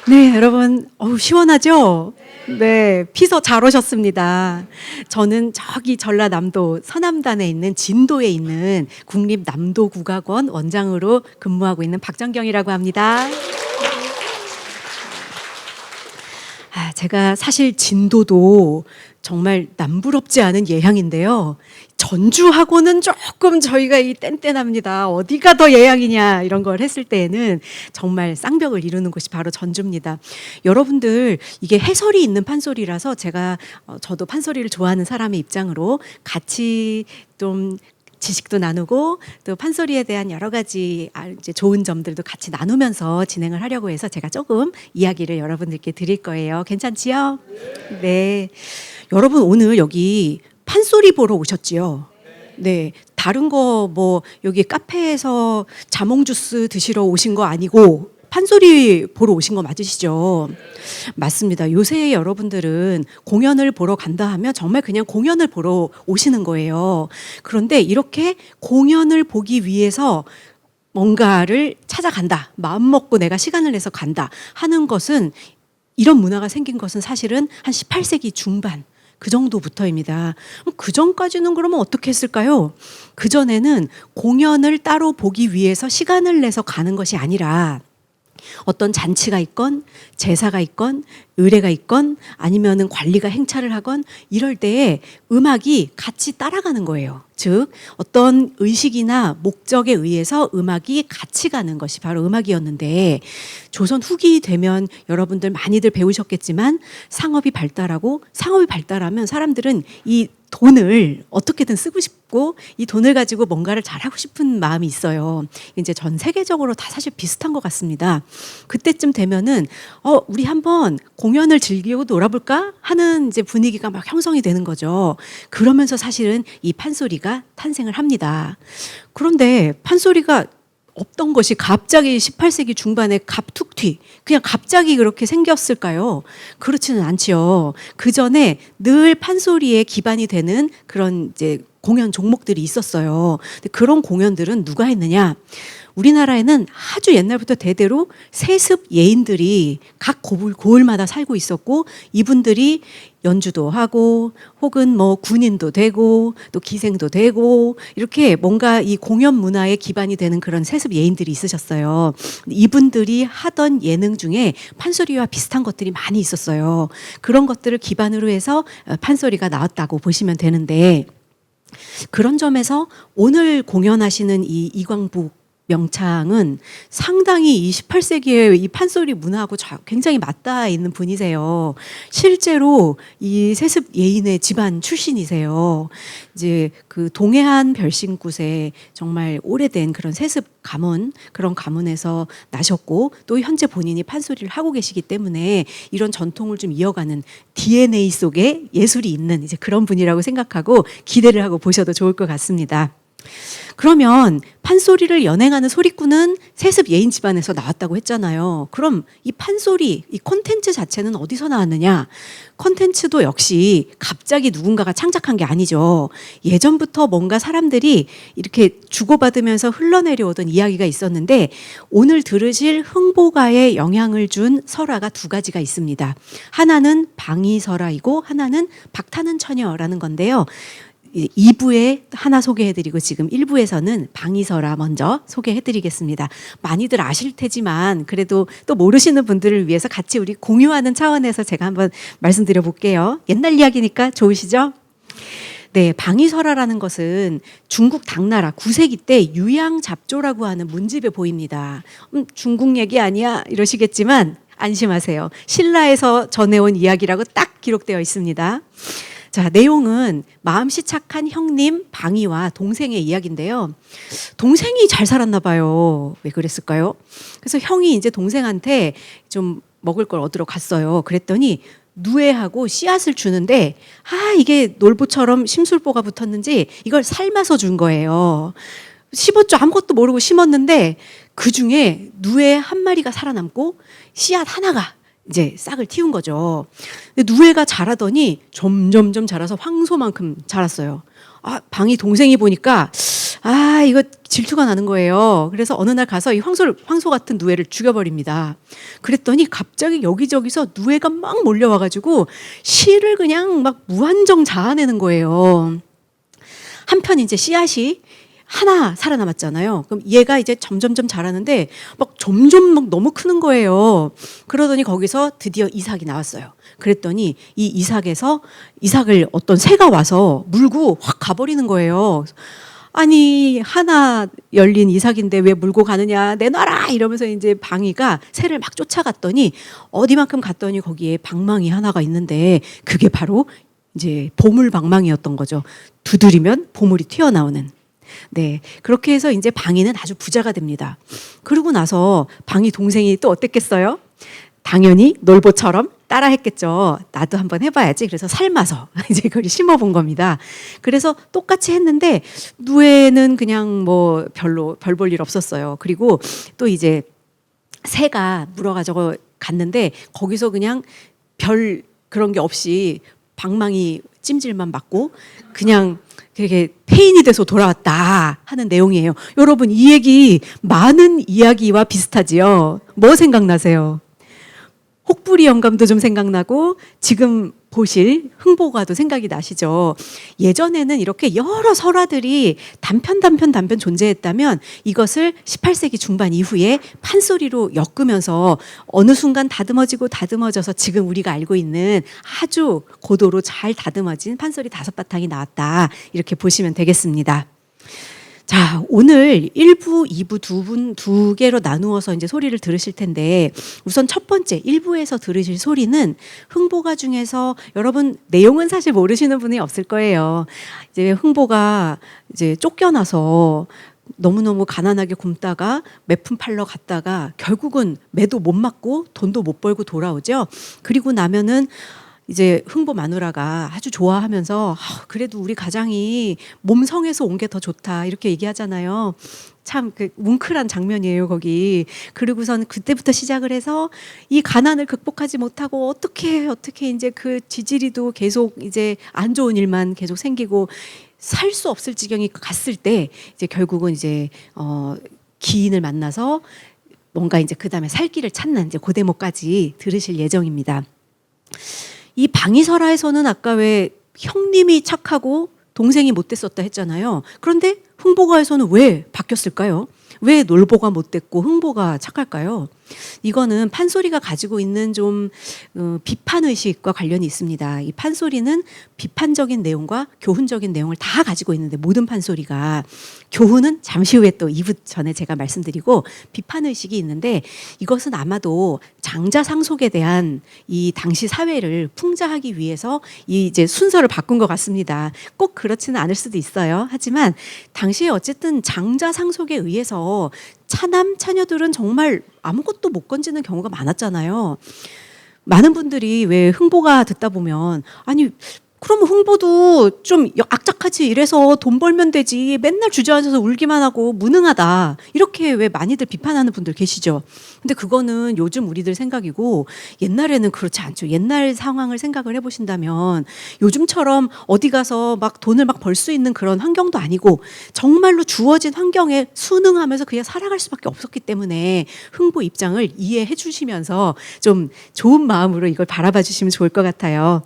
네, 여러분, 시원하죠? 네, 피서 잘 오셨습니다. 저는 저기 전라남도 서남단에 있는 진도에 있는 국립남도국악원 원장으로 근무하고 있는 박정경이라고 합니다. 제가 사실 진도도 정말 남부럽지 않은 예향인데요. 전주하고는 조금 저희가 이 뗀뗀합니다. 어디가 더 예향이냐 이런 걸 했을 때에는 정말 쌍벽을 이루는 곳이 바로 전주입니다. 여러분들 이게 해설이 있는 판소리라서 제가 저도 판소리를 좋아하는 사람의 입장으로 같이 좀 지식도 나누고 또 판소리에 대한 여러 가지 이제 좋은 점들도 같이 나누면서 진행을 하려고 해서 제가 조금 이야기를 여러분들께 드릴 거예요. 괜찮지요? 네. 여러분 오늘 여기 판소리 보러 오셨지요? 네. 다른 거 뭐 여기 카페에서 자몽 주스 드시러 오신 거 아니고 판소리 보러 오신 거 맞으시죠? 맞습니다. 요새 여러분들은 공연을 보러 간다 하면 정말 그냥 공연을 보러 오시는 거예요. 그런데 이렇게 공연을 보기 위해서 뭔가를 찾아간다, 마음 먹고 내가 시간을 내서 간다 하는 것은, 이런 문화가 생긴 것은 사실은 한 18세기 중반 그 정도부터입니다. 그 전까지는 그러면 어떻게 했을까요? 그 전에는 공연을 따로 보기 위해서 시간을 내서 가는 것이 아니라 어떤 잔치가 있건 제사가 있건 의례가 있건 아니면은 관리가 행차를 하건 이럴 때에 음악이 같이 따라가는 거예요. 즉 어떤 의식이나 목적에 의해서 음악이 같이 가는 것이 바로 음악이었는데, 조선 후기 되면 여러분들 많이들 배우셨겠지만 상업이 발달하면 사람들은 이 돈을 어떻게든 쓰고 싶고 이 돈을 가지고 뭔가를 잘하고 싶은 마음이 있어요. 이제 전 세계적으로 다 사실 비슷한 것 같습니다. 그때쯤 되면은 우리 한번 공연을 즐기고 놀아볼까 하는 이제 분위기가 막 형성이 되는 거죠. 그러면서 사실은 이 판소리가 탄생을 합니다. 그런데 판소리가 없던 것이 갑자기 18세기 중반에 갑툭튀 그냥 갑자기 그렇게 생겼을까요? 그렇지는 않지요. 그 전에 늘 판소리에 기반이 되는 그런 이제 공연 종목들이 있었어요. 근데 그런 공연들은 누가 했느냐? 우리나라에는 아주 옛날부터 대대로 세습 예인들이 각 고을마다 살고 있었고, 이분들이 연주도 하고 혹은 뭐 군인도 되고 또 기생도 되고 이렇게 뭔가 이 공연 문화에 기반이 되는 그런 세습 예인들이 있으셨어요. 이분들이 하던 예능 중에 판소리와 비슷한 것들이 많이 있었어요. 그런 것들을 기반으로 해서 판소리가 나왔다고 보시면 되는데, 그런 점에서 오늘 공연하시는 이 이광복 명창은 상당히 이 18세기의 이 판소리 문화하고 굉장히 맞닿아 있는 분이세요. 실제로 이 세습 예인의 집안 출신이세요. 이제 그 동해안 별신굿에 정말 오래된 그런 세습 가문, 그런 가문에서 나셨고 또 현재 본인이 판소리를 하고 계시기 때문에 이런 전통을 좀 이어가는 DNA 속에 예술이 있는 이제 그런 분이라고 생각하고 기대를 하고 보셔도 좋을 것 같습니다. 그러면 판소리를 연행하는 소리꾼은 세습 예인 집안에서 나왔다고 했잖아요. 그럼 이 판소리, 이 콘텐츠 자체는 어디서 나왔느냐? 콘텐츠도 역시 갑자기 누군가가 창작한 게 아니죠. 예전부터 뭔가 사람들이 이렇게 주고받으면서 흘러내려오던 이야기가 있었는데, 오늘 들으실 흥보가에 영향을 준 설화가 두 가지가 있습니다. 하나는 방위설화이고 하나는 박타는 처녀라는 건데요. 2부에 하나 소개해드리고 지금 1부에서는 방위설화 먼저 소개해드리겠습니다. 많이들 아실 테지만 그래도 또 모르시는 분들을 위해서 같이 우리 공유하는 차원에서 제가 한번 말씀드려 볼게요. 옛날 이야기니까 좋으시죠? 네, 방위설화라는 것은 중국 당나라 9세기 때 유양잡조라고 하는 문집에 보입니다. 중국 얘기 아니야 이러시겠지만 안심하세요. 신라에서 전해온 이야기라고 딱 기록되어 있습니다. 자, 내용은 마음씨 착한 형님 방위와 동생의 이야기인데요. 동생이 잘 살았나 봐요. 왜 그랬을까요? 그래서 형이 이제 동생한테 좀 먹을 걸 얻으러 갔어요. 그랬더니 누에하고 씨앗을 주는데 이게 놀보처럼 심술보가 붙었는지 이걸 삶아서 준 거예요. 심었죠. 아무것도 모르고 심었는데 그중에 누에 한 마리가 살아남고 씨앗 하나가 이제 싹을 틔운 거죠. 근데 누에가 자라더니 점점점 자라서 황소만큼 자랐어요. 방이 동생이 보니까 이거 질투가 나는 거예요. 그래서 어느 날 가서 이 황소 같은 누에를 죽여버립니다. 그랬더니 갑자기 여기저기서 누에가 막 몰려와가지고 씨를 그냥 막 무한정 자아내는 거예요. 한편 이제 씨앗이 하나 살아남았잖아요. 그럼 얘가 이제 점점점 자라는데 막 점점 막 너무 크는 거예요. 그러더니 거기서 드디어 이삭이 나왔어요. 그랬더니 이 이삭을 어떤 새가 와서 물고 확 가버리는 거예요. 아니 하나 열린 이삭인데 왜 물고 가느냐, 내놔라 이러면서 이제 방이가 새를 막 쫓아갔더니 어디만큼 갔더니 거기에 방망이 하나가 있는데 그게 바로 이제 보물 방망이였던 거죠. 두드리면 보물이 튀어나오는. 네, 그렇게 해서 이제 방이는 아주 부자가 됩니다. 그러고 나서 방이 동생이 또 어땠겠어요? 당연히 놀보처럼 따라했겠죠. 나도 한번 해봐야지. 그래서 삶아서 이제 그걸 심어본 겁니다. 그래서 똑같이 했는데 누에는 그냥 뭐 별로 별 볼 일 없었어요. 그리고 또 이제 새가 물어가지고 갔는데 거기서 그냥 별 그런 게 없이 방망이 찜질만 맞고 그냥 되게 폐인이 돼서 돌아왔다 하는 내용이에요. 여러분 이 얘기 많은 이야기와 비슷하지요. 뭐 생각나세요? 혹부리 영감도 좀 생각나고 지금 보실 흥보가도 생각이 나시죠. 예전에는 이렇게 여러 설화들이 단편 존재했다면 이것을 18세기 중반 이후에 판소리로 엮으면서 어느 순간 다듬어져서 지금 우리가 알고 있는 아주 고도로 잘 다듬어진 판소리 5바탕이 나왔다. 이렇게 보시면 되겠습니다. 자, 오늘 1부, 2부 두 개로 나누어서 이제 소리를 들으실 텐데 우선 첫 번째 1부에서 들으실 소리는 흥보가 중에서 여러분 내용은 사실 모르시는 분이 없을 거예요. 이제 흥보가 이제 쫓겨나서 너무너무 가난하게 굶다가 매품 팔러 갔다가 결국은 매도 못 맞고 돈도 못 벌고 돌아오죠. 그리고 나면은 이제 흥보 마누라가 아주 좋아하면서 그래도 우리 가장이 몸성에서 온 게 더 좋다 이렇게 얘기하잖아요. 참 그 뭉클한 장면이에요 거기. 그리고선 그때부터 시작을 해서 이 가난을 극복하지 못하고 어떻게 이제 그 지지리도 계속 이제 안 좋은 일만 계속 생기고 살 수 없을 지경이 갔을 때 이제 결국은 이제 기인을 만나서 뭔가 이제 그 다음에 살 길을 찾는 이제 그 대목까지 들으실 예정입니다. 이 방이설화에서는 아까 왜 형님이 착하고 동생이 못됐었다 했잖아요. 그런데 흥보가에서는 왜 바뀌었을까요? 왜 놀보가 못됐고 흥보가 착할까요? 이거는 판소리가 가지고 있는 좀 비판의식과 관련이 있습니다. 이 판소리는 비판적인 내용과 교훈적인 내용을 다 가지고 있는데 모든 판소리가 교훈은 잠시 후에 또 2부 전에 제가 말씀드리고 비판의식이 있는데 이것은 아마도 장자상속에 대한 이 당시 사회를 풍자하기 위해서 이 이제 순서를 바꾼 것 같습니다. 꼭 그렇지는 않을 수도 있어요. 하지만 당시에 어쨌든 장자상속에 의해서 차남 차녀들은 정말 아무것도 못 건지는 경우가 많았잖아요. 많은 분들이 왜 흥보가 듣다 보면 아니 그러면 흥보도 좀 악착같이 일해서 돈 벌면 되지 맨날 주저앉아서 울기만 하고 무능하다 이렇게 왜 많이들 비판하는 분들 계시죠. 근데 그거는 요즘 우리들 생각이고 옛날에는 그렇지 않죠. 옛날 상황을 생각을 해보신다면 요즘처럼 어디 가서 막 돈을 막 벌 수 있는 그런 환경도 아니고 정말로 주어진 환경에 순응하면서 그냥 살아갈 수밖에 없었기 때문에 흥보 입장을 이해해 주시면서 좀 좋은 마음으로 이걸 바라봐 주시면 좋을 것 같아요.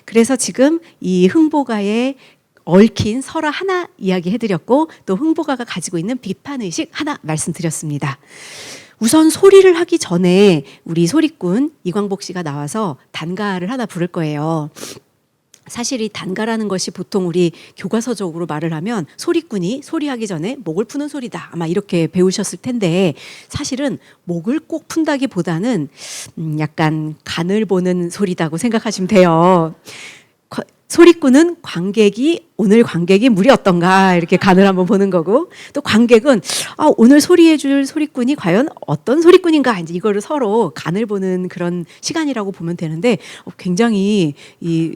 그래서 지금 이 흥보가의 얽힌 설화 하나 이야기해드렸고 또 흥보가가 가지고 있는 비판의식 하나 말씀드렸습니다. 우선 소리를 하기 전에 우리 소리꾼 이광복 씨가 나와서 단가를 하나 부를 거예요. 사실 이 단가라는 것이 보통 우리 교과서적으로 말을 하면 소리꾼이 소리하기 전에 목을 푸는 소리다 아마 이렇게 배우셨을 텐데 사실은 목을 꼭 푼다기보다는 약간 간을 보는 소리다고 생각하시면 돼요. 소리꾼은 오늘 관객이 물이 어떤가 이렇게 간을 한번 보는 거고 또 관객은 오늘 소리해 줄 소리꾼이 과연 어떤 소리꾼인가 이제 이거를 서로 간을 보는 그런 시간이라고 보면 되는데 굉장히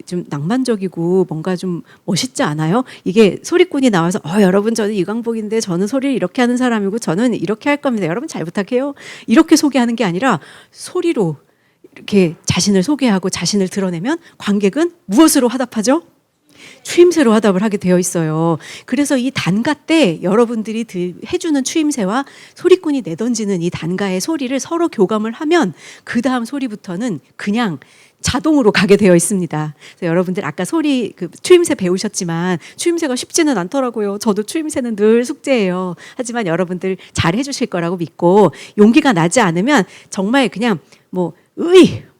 좀 낭만적이고 뭔가 좀 멋있지 않아요? 이게 소리꾼이 나와서 여러분 저는 이광복인데 저는 소리를 이렇게 하는 사람이고 저는 이렇게 할 겁니다. 여러분 잘 부탁해요. 이렇게 소개하는 게 아니라 소리로 이렇게 자신을 소개하고 자신을 드러내면 관객은 무엇으로 화답하죠? 추임새로 화답을 하게 되어 있어요. 그래서 이 단가 때 여러분들이 해주는 추임새와 소리꾼이 내던지는 이 단가의 소리를 서로 교감을 하면 그 다음 소리부터는 그냥 자동으로 가게 되어 있습니다. 그래서 여러분들 아까 소리 추임새 배우셨지만 추임새가 쉽지는 않더라고요. 저도 추임새는 늘 숙제예요. 하지만 여러분들 잘 해주실 거라고 믿고 용기가 나지 않으면 정말 그냥 뭐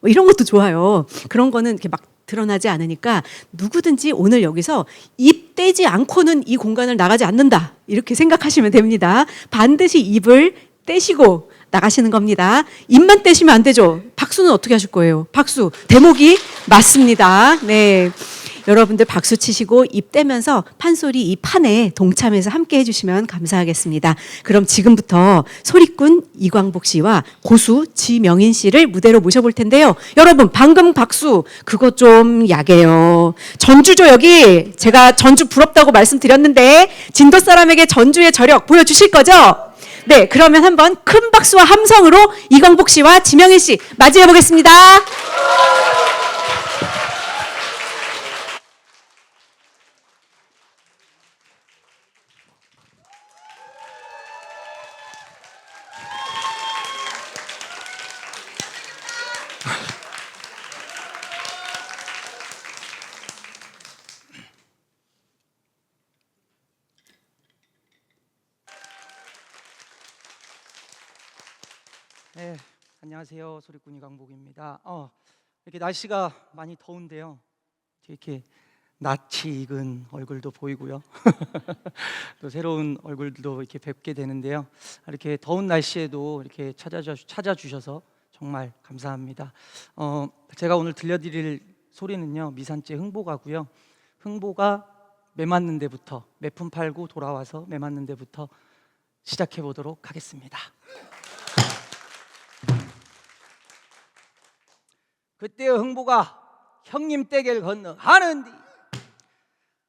이런 것도 좋아요. 그런 거는 이렇게 막 드러나지 않으니까 누구든지 오늘 여기서 입 떼지 않고는 이 공간을 나가지 않는다. 이렇게 생각하시면 됩니다. 반드시 입을 떼시고 나가시는 겁니다. 입만 떼시면 안 되죠. 박수는 어떻게 하실 거예요? 박수. 대목이 맞습니다. 네. 여러분들 박수 치시고 입 떼면서 판소리 이 판에 동참해서 함께 해주시면 감사하겠습니다. 그럼 지금부터 소리꾼 이광복 씨와 고수 지명인 씨를 무대로 모셔볼 텐데요. 여러분 방금 박수 그거 좀 약해요. 전주죠 여기. 제가 전주 부럽다고 말씀드렸는데 진도 사람에게 전주의 저력 보여주실 거죠? 네, 그러면 한번 큰 박수와 함성으로 이광복 씨와 지명인 씨 맞이해 보겠습니다. 네, 안녕하세요. 소리꾼 이광복입니다. 이렇게 날씨가 많이 더운데요. 이렇게 낯이 익은 얼굴도 보이고요. 또 새로운 얼굴도 이렇게 뵙게 되는데요. 이렇게 더운 날씨에도 이렇게 찾아주셔서 정말 감사합니다. 제가 오늘 들려드릴 소리는요, 미산재 흥보가고요. 흥보가 매 맞는 데부터 매품 팔고 돌아와서 매 맞는 데부터 시작해 보도록 하겠습니다. 그때 흥보가 형님 댁을 건너가는디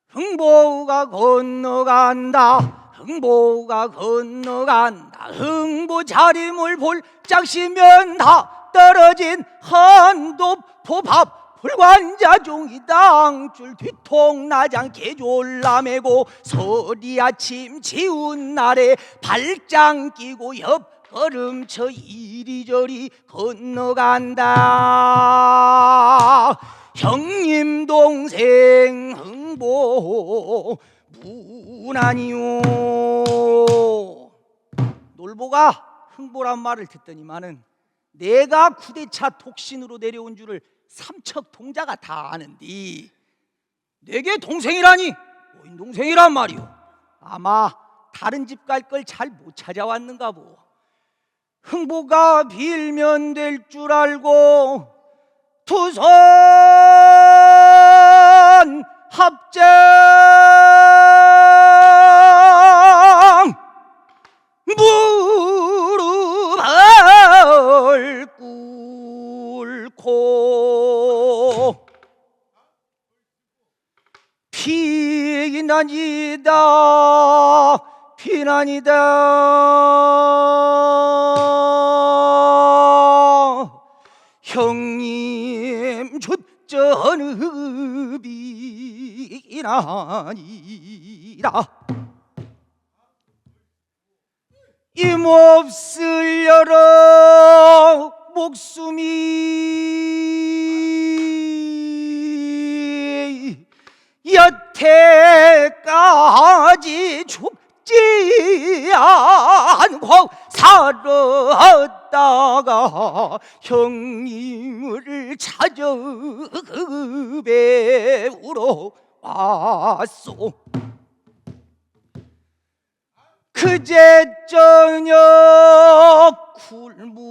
흥보가 건너간다. 흥보가 건너간다. 흥보 자림을 볼짝 시면 다 떨어진 한도 포밥 불관자 종이 당줄 뒤통나장 개졸라매고 서리 아침 지운 날에 발장 끼고 옆 걸음쳐 이리저리 건너간다. 형님 동생 흥보 무난이요. 놀보가 흥보란 말을 듣더니만은 내가 구대차 독신으로 내려온 줄을 삼척 동자가 다 아는디 내게 동생이라니 뭐인 동생이란 말이오. 아마 다른 집 갈 걸 잘 못 찾아왔는가 보. 흥보가 빌면 될 줄 알고 두 손 합장 무릎을 꿇고 피난이다 피난이다 형님 숫전읍이나니라 힘없을 여러 목숨이 여태까지 죽지 않고 살았다가 형님을 찾아 배우러 왔소. 그제 저녁 굴무원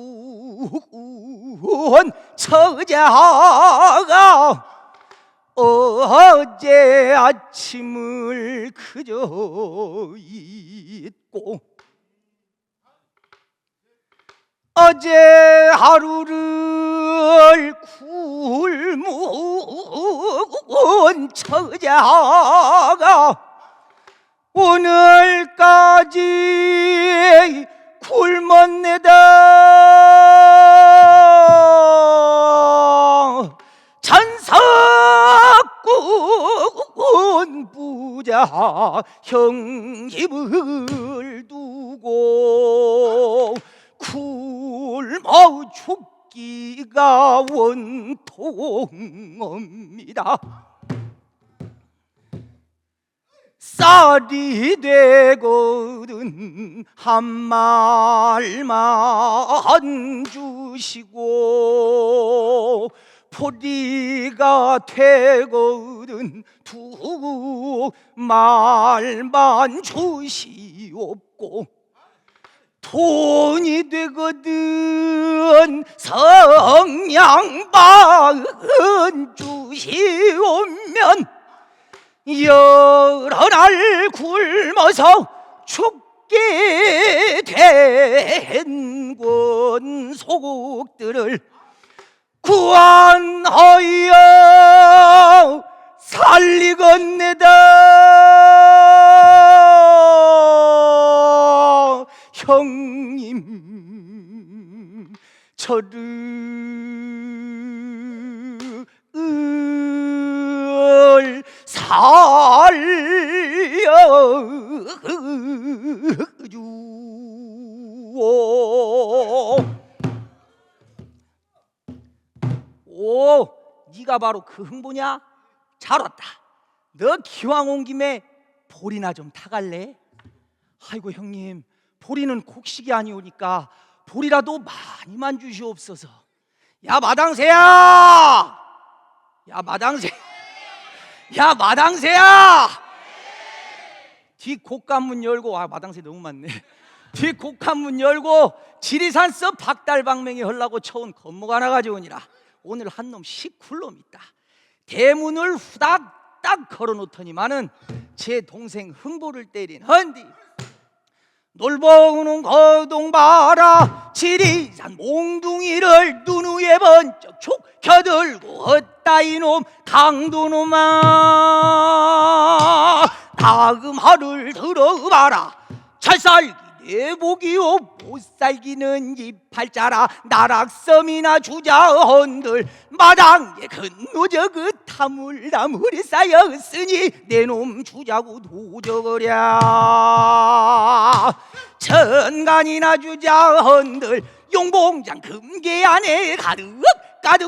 처자가 어제 아침을 그저 잊고 어제 하루를 굴무원 처자가 오늘까지 굶었네다. 잔석 바꾼 부자 형님을 두고 굶어 죽기가 원통입니다. 쌀이 되거든 한 말만 주시고 포리가 되거든 두 말만 주시옵고 돈이 되거든 성냥박은 주시오면 여러 날 굶어서 죽게 된 건 소국들을 구원하여 살리건네다. 형님 저를 살려주오. 오, 네가 바로 그 흥보냐? 잘 왔다. 너 기왕 온 김에 보리나 좀 타갈래? 아이고 형님, 보리는 곡식이 아니오니까 보리라도 많이만 주시옵소서. 야 마당새야! 야 마당새! 야 마당새야! 뒷 곡간문 열고, 아 마당새 너무 많네. 뒷 곡간문 열고 지리산서 박달방맹이 하려고 쳐온 건목 하나 가져오니라. 오늘 한 놈 시쿨놈 있다. 대문을 후닥 딱 걸어놓더니만은 제 동생 흥보를 때린 헌디 놀보는 거동 봐라. 지리산 몽둥이를 눈 위에 번쩍 촉 켜들고 헛다 이놈 강도놈아. 다금하를 들어봐라. 잘살기 내복이요 못살기는 이팔자라. 나락섬이나 주자헌들 마당에 근노저 그 타물나물이 쌓였으니 내 놈 주자고 도적거랴. 천간이나 주자헌들 용봉장 금계 안에 가득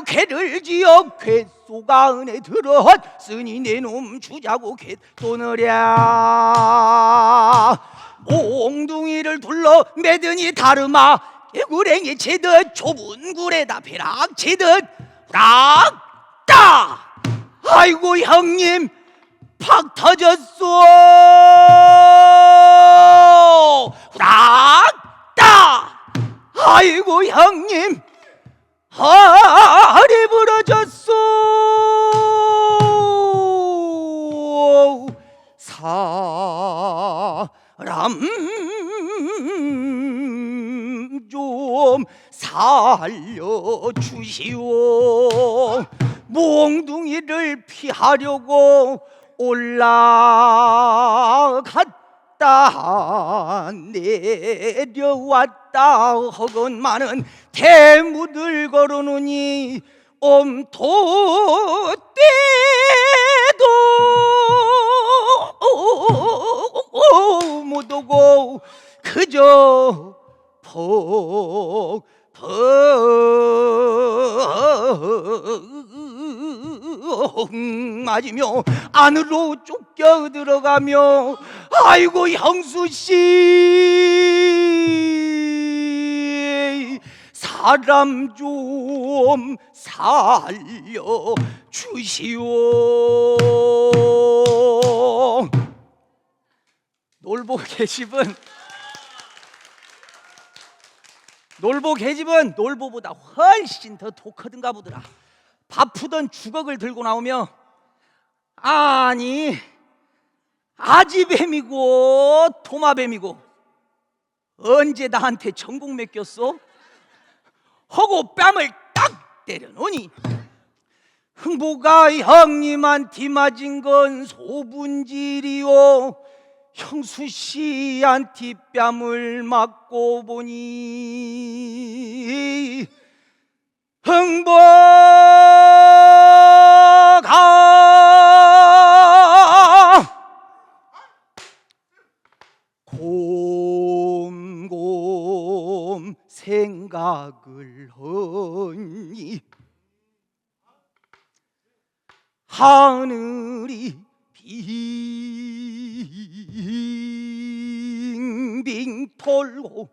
괴를 지어 괴소가 안에 들어왔으니 내 놈 주자고 괴도느랴. 몽둥이를 둘러 매더니 다르마 개구랭이 치듯 좁은 굴에다 벼락 치듯 락따. 아이고 형님 팍 터졌소. 락따. 아이고 형님 허리 부러졌소. 사람 좀 살려주시오. 몽둥이를 피하려고 올라갔다 내려왔다 허건만은 대무들 걸어놓으니 엄토 때도 못오고 그저 퍽 맞으며 안으로 쫓겨 들어가며 아이고 형수씨 사람 좀 살려 주시오. 놀보 계집은 놀보보다 훨씬 더 독하든가 보더라. 바쁘던 주걱을 들고 나오며 아니 아지뱀이고 도마뱀이고 언제 나한테 전공 맡겼어? 하고 뺨을 딱 때려놓으니 흥보가 형님한테 맞은 건 소분질이요 형수씨한테 뺨을 맞고 보니 흥보가 약을 하니 하늘이 빙빙 돌고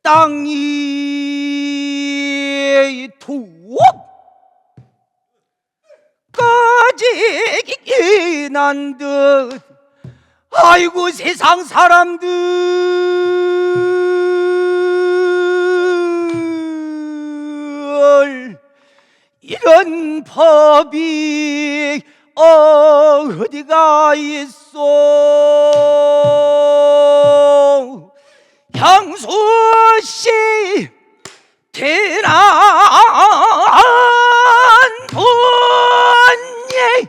땅이 두억까지 난 듯 아이고 세상 사람들 이런 법이 어디가 있어 형수씨 대난 분예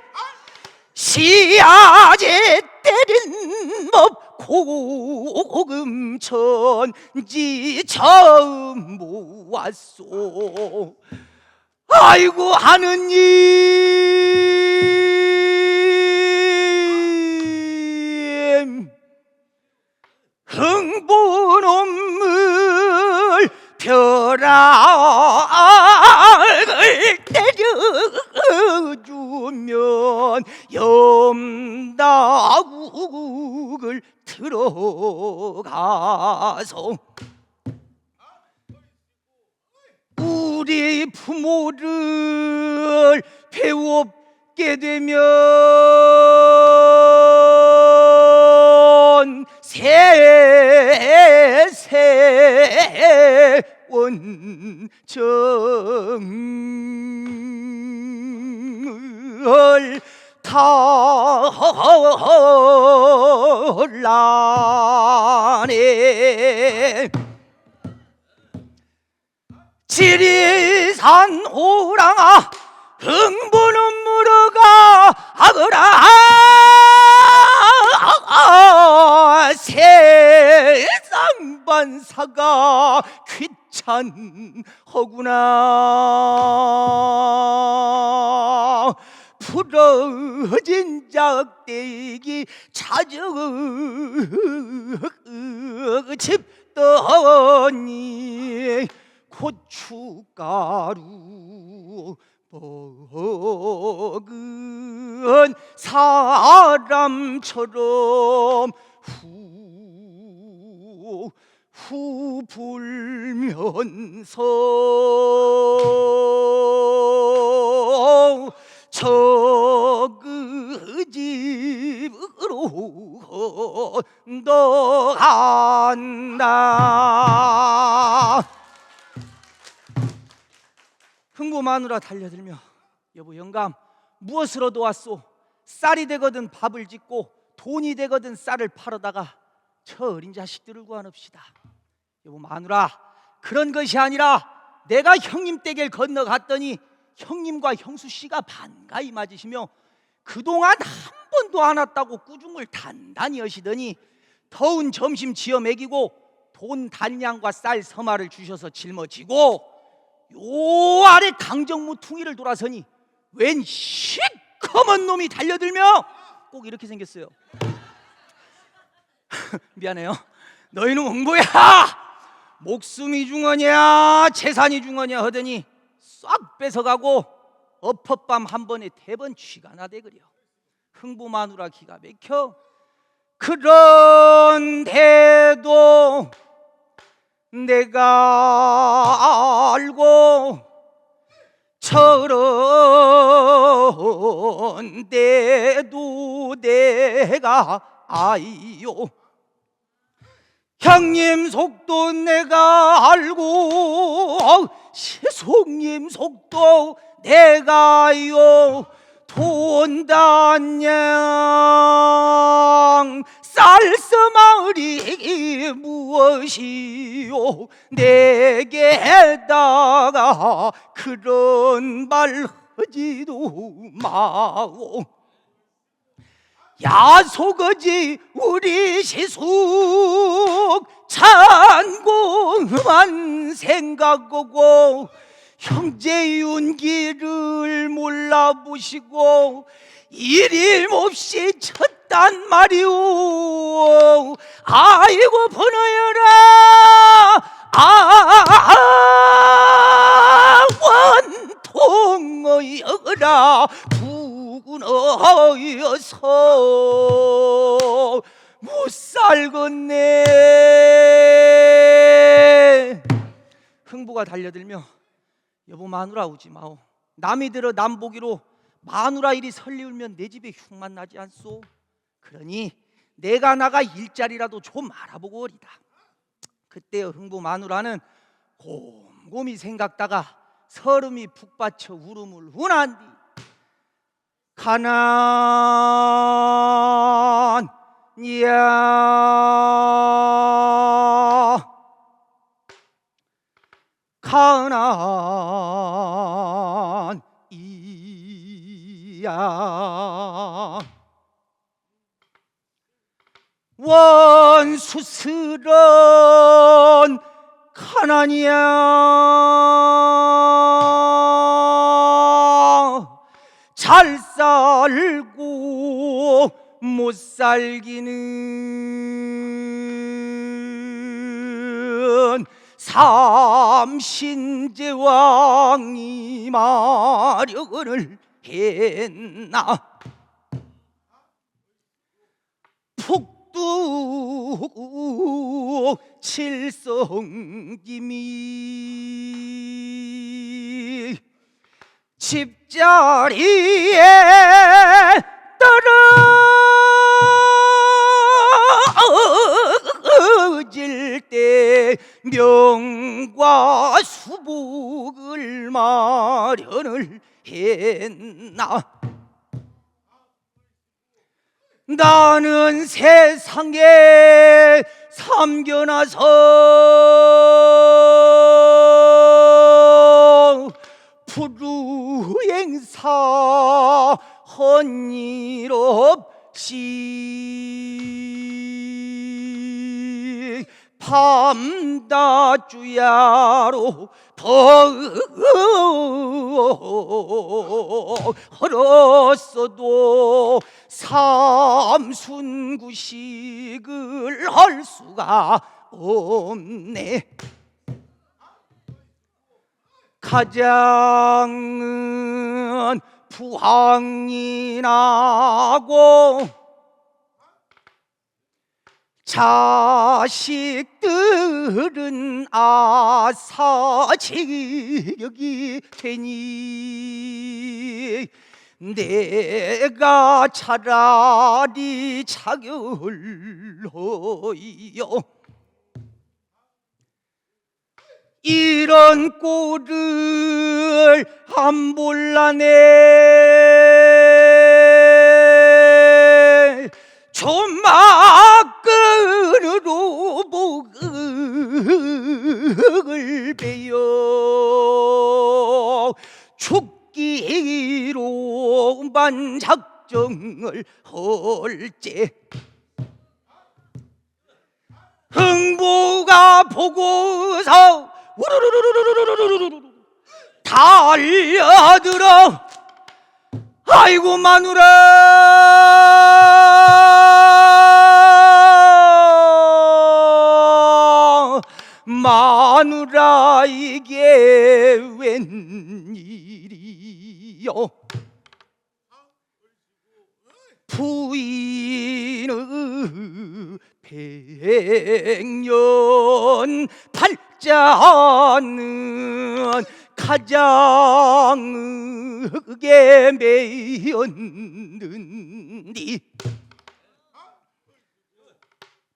시아제 때린 법 고금천지 처음 보았소 아이고 하느님 흥분음을 벼락을 때려주면 염다국을 들어가서 우리 부모를 배웁게 되면 세세원정을 탈라네 지리산 호랑아 흥부는 물어가 아거라 세상 반사가 귀찮허구나 부러진 작대기 차저집더니 고춧가루 먹은 사람처럼 후 불면서 저 그 집으로 건너간다 흥부 마누라 달려들며 여보 영감 무엇을 얻어왔소 쌀이 되거든 밥을 짓고 돈이 되거든 쌀을 팔아다가 저 어린 자식들을 구한옵시다 여보 마누라 그런 것이 아니라 내가 형님 댁을 건너갔더니 형님과 형수씨가 반가이 맞으시며 그동안 한 번도 안 왔다고 꾸중을 단단히 하시더니 더운 점심 지어 먹이고 돈 단량과 쌀 서마를 주셔서 짊어지고 요 아래 강정무퉁이를 돌아서니 웬 시커먼 놈이 달려들며 꼭 이렇게 생겼어요 미안해요 너희는 홍보야 목숨이 중하냐 재산이 중하냐 하더니 싹 뺏어가고 엎어밤 한 번에 대번 쥐가 나대그려 흥부 마누라 기가 막혀 그런데도 내가 알고 저런데도 내가 아이요 형님 속도 내가 알고 시속님 속도 내가요 돈 단양 쌀서마을이 무엇이요 내게다가 그런 말 하지도 마오 야속어지 우리 시숙 찬고만 생각하고 형제 윤기를 몰라보시고 일임없이 쳤단 말이오 아이고 번호여라 원통어여라 부근어여서 못 살겠네. 흥부가 달려들며 여보 마누라 우지 마오. 남이 들어 남보기로 마누라 일이 설리울면 내 집에 흉만 나지 않소. 그러니 내가 나가 일자리라도 좀 알아보고 오리다. 그때 흥부 마누라는 곰곰이 생각다가 설음이 푹 받쳐 울음을 훈한 뒤 가난이야 가난이야 원수스런 가난이야 잘 살고 못 살기는 삼신제왕이 마련을 했나. 북두 칠성김이 집자리에 떨어질 때 명과 수복을 마련을 했나. 나는 세상에 삼겨나서 불우행사 헌일 없이 밤다주야로 벌었어도 삼순구식을 할 수가 없네. 가장은 부항이 나고 자식들은 아사지역이 되니 내가 차라리 자결하여 이런 꼴을 안 볼라네. 조막근으로 목을 베어 죽기로만 작정을 할제. 흥부가 보고서 우르르르르르르르르르 달려들어 아이고 마누라 마누라 이게 웬일이요. 부인의 백년 팔자는 가장에게 매였는디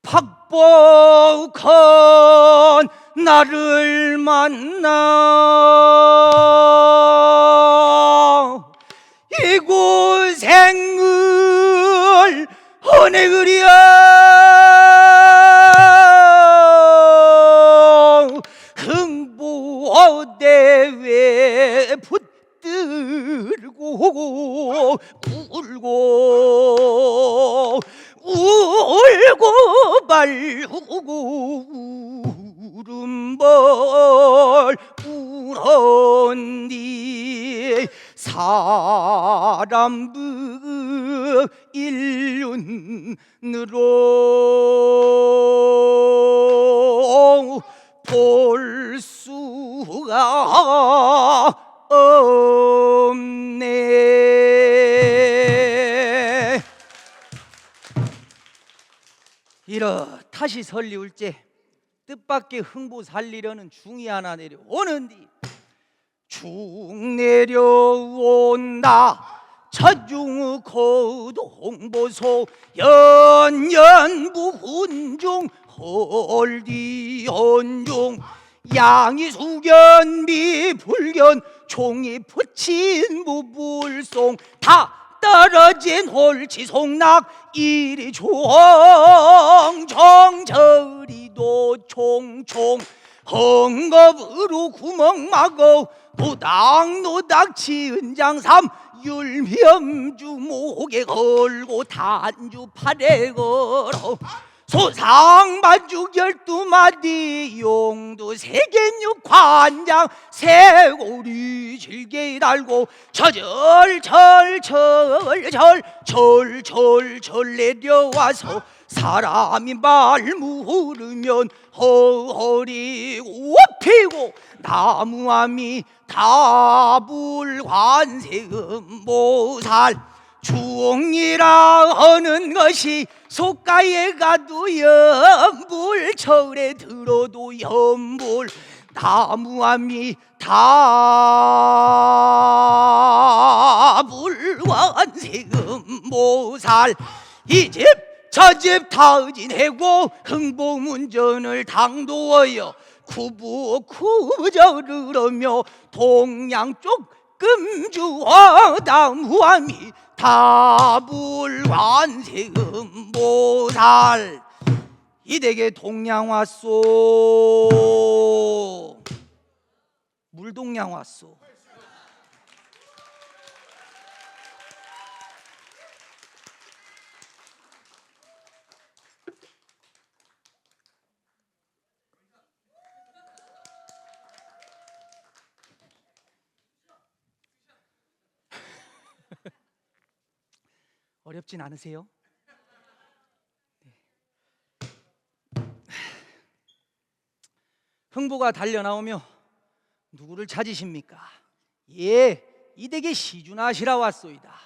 박복한 나를 만나 이 고생을 어느 그리야. 흥부대회 붙들고 울고 울고 말고 울음벌 울었니. 사람부 일륜으로 볼 수가 없네. 이렇다시 설리울제 뜻밖의 흥부 살리려는 중이 하나 내려오는디 중 내려온다 첫중의 거동보소 연연부훈중 헐디언중 양이 수견미 불견 종이 붙인 무불송 다 떨어진 홀치송락 이리 총총 저리도 총총 헝겊으로 구멍 막어 노닥노닥 치은 장삼 율명주 목에 걸고 단주 팔에 걸어 소상반죽 12마디 용두 세겐육 관장 새고리 질게 달고 철철철철철철 내려와서 사람이 말 물으면 허허리 옷피고 나무아미 다불 관세음보살 주옥이라 하는 것이 속가에 가도 연불 절에 들어도 연불 나무아미 다불 관세음보살 이 집 저 집 타진해고 흥보문전을 당도하여 구부구절으며 동양쪽 금주와 나무아미 다불관세음보살 이댁에 동양 왔소 물동양 왔소 어렵진 않으세요? 네. 흥부가 달려나오며 누구를 찾으십니까? 예, 이 댁에 시주나시라 왔소이다.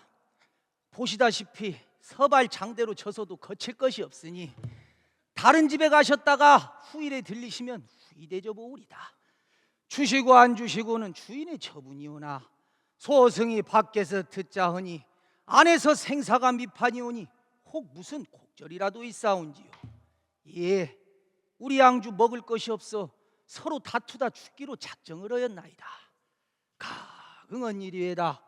보시다시피 서발 장대로 쳐서도 거칠 것이 없으니 다른 집에 가셨다가 후일에 들리시면 후이대접 오리다. 주시고 안 주시고는 주인의 처분이오나 소승이 밖에서 듣자 하니 안에서 생사가 미판이오니 혹 무슨 곡절이라도 있사온지요. 예, 우리 양주 먹을 것이 없어 서로 다투다 죽기로 작정을 하였나이다. 가응한 일이외다.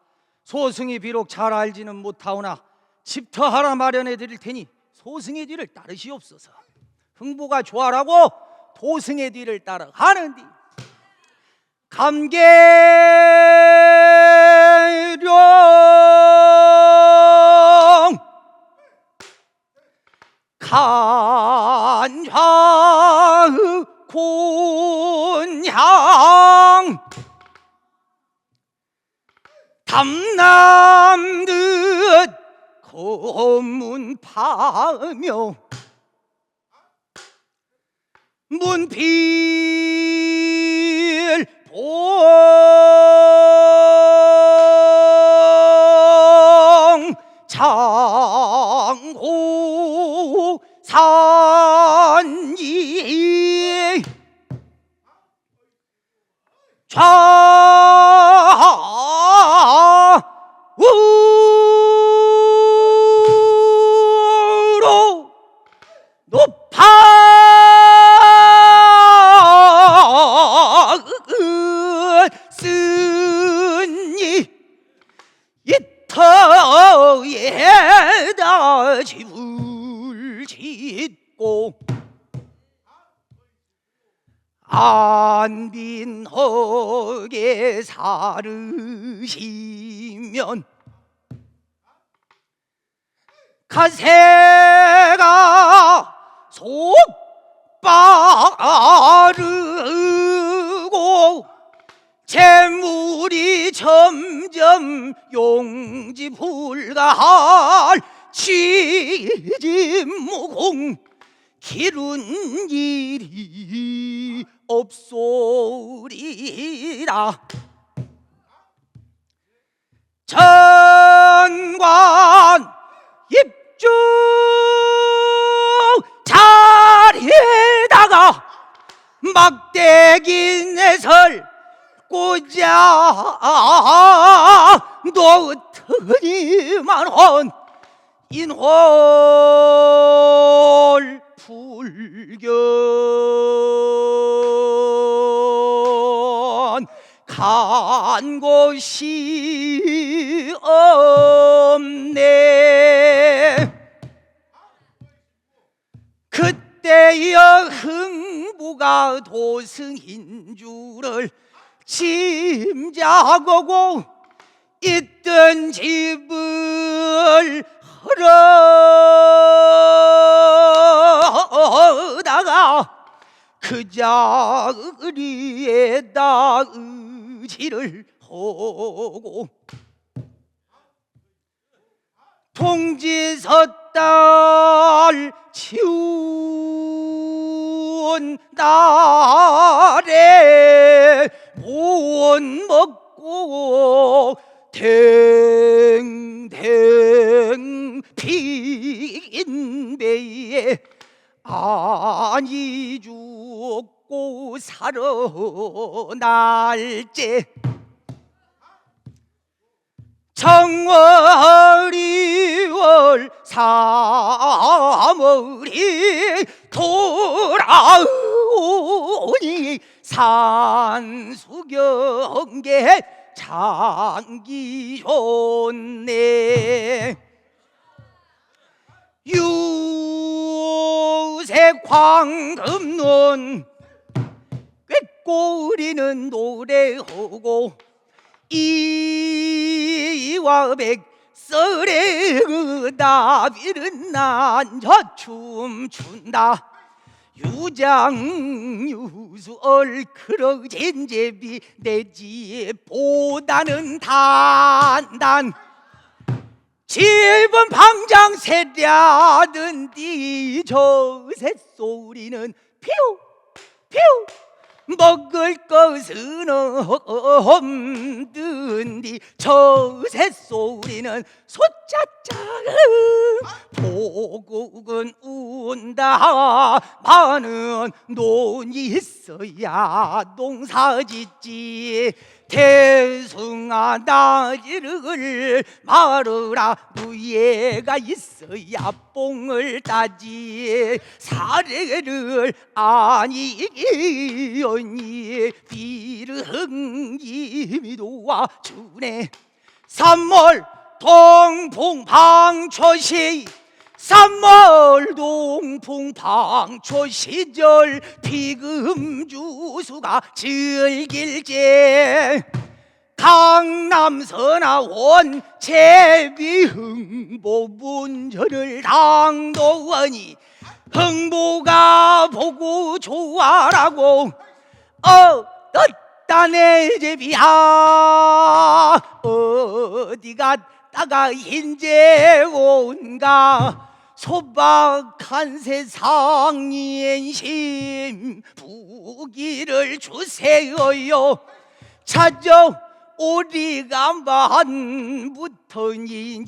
소승이 비록 잘 알지는 못하오나 집터 하나 마련해 드릴 테니 소승의 뒤를 따르시옵소서. 흥부가 좋아라고 도승의 뒤를 따라 하는디 감계령 간좌 곤향 담남듯 검문 파며 문필 봉 장호 산이 좌우로 높아 쓰니 이터에다 집을 짓고 안빈하게 살으시면 가세가 속 빠르고 재물이 점점 용지불가할 취진무공 기른 일이 없소리라. 전관 입주 자리에다가 막대기 넷을 꽂아 놓더니만은 인월 불견 간 곳이 없네. 그때여 흥부가 도승인 줄을 짐작하고 있던 집을 헐어다가 그 자리에다 의지를 하고 통지섰달 치운 날에 못 먹고 댕댕 핀 배에 아니 죽고 살아날째 정월이월 3월이 돌아오니 산수경계 장기 좋네. 유색 황금눈 꾀꼬리는 노래하고 이와 백설의 나비는 난자 춤춘다. 유장유수 얼크러진 제비 내 집보다는 단단 집은 방장 세랴든디 저 새소리는 피우 피우 먹을 것은 없든디 저 새소리는 소짜짜는 보국은 운다 많은 돈이 있어야 농사짓지. 대승아 나지를 말으라 누에가 있어야 뽕을 따지. 사례를 아니오니 비르흥이 도와주네. 3월 동풍방초시 3월 동풍방초시절 비금주수가 즐길제 강남서나온 제비흥보문절을 당도하니 흥보가 보고 좋아라고 어따 내 제비야 어디 갔다가 인제 온가. 소박한 세상이 심 부기를 주세요. 찾아오리가만부터니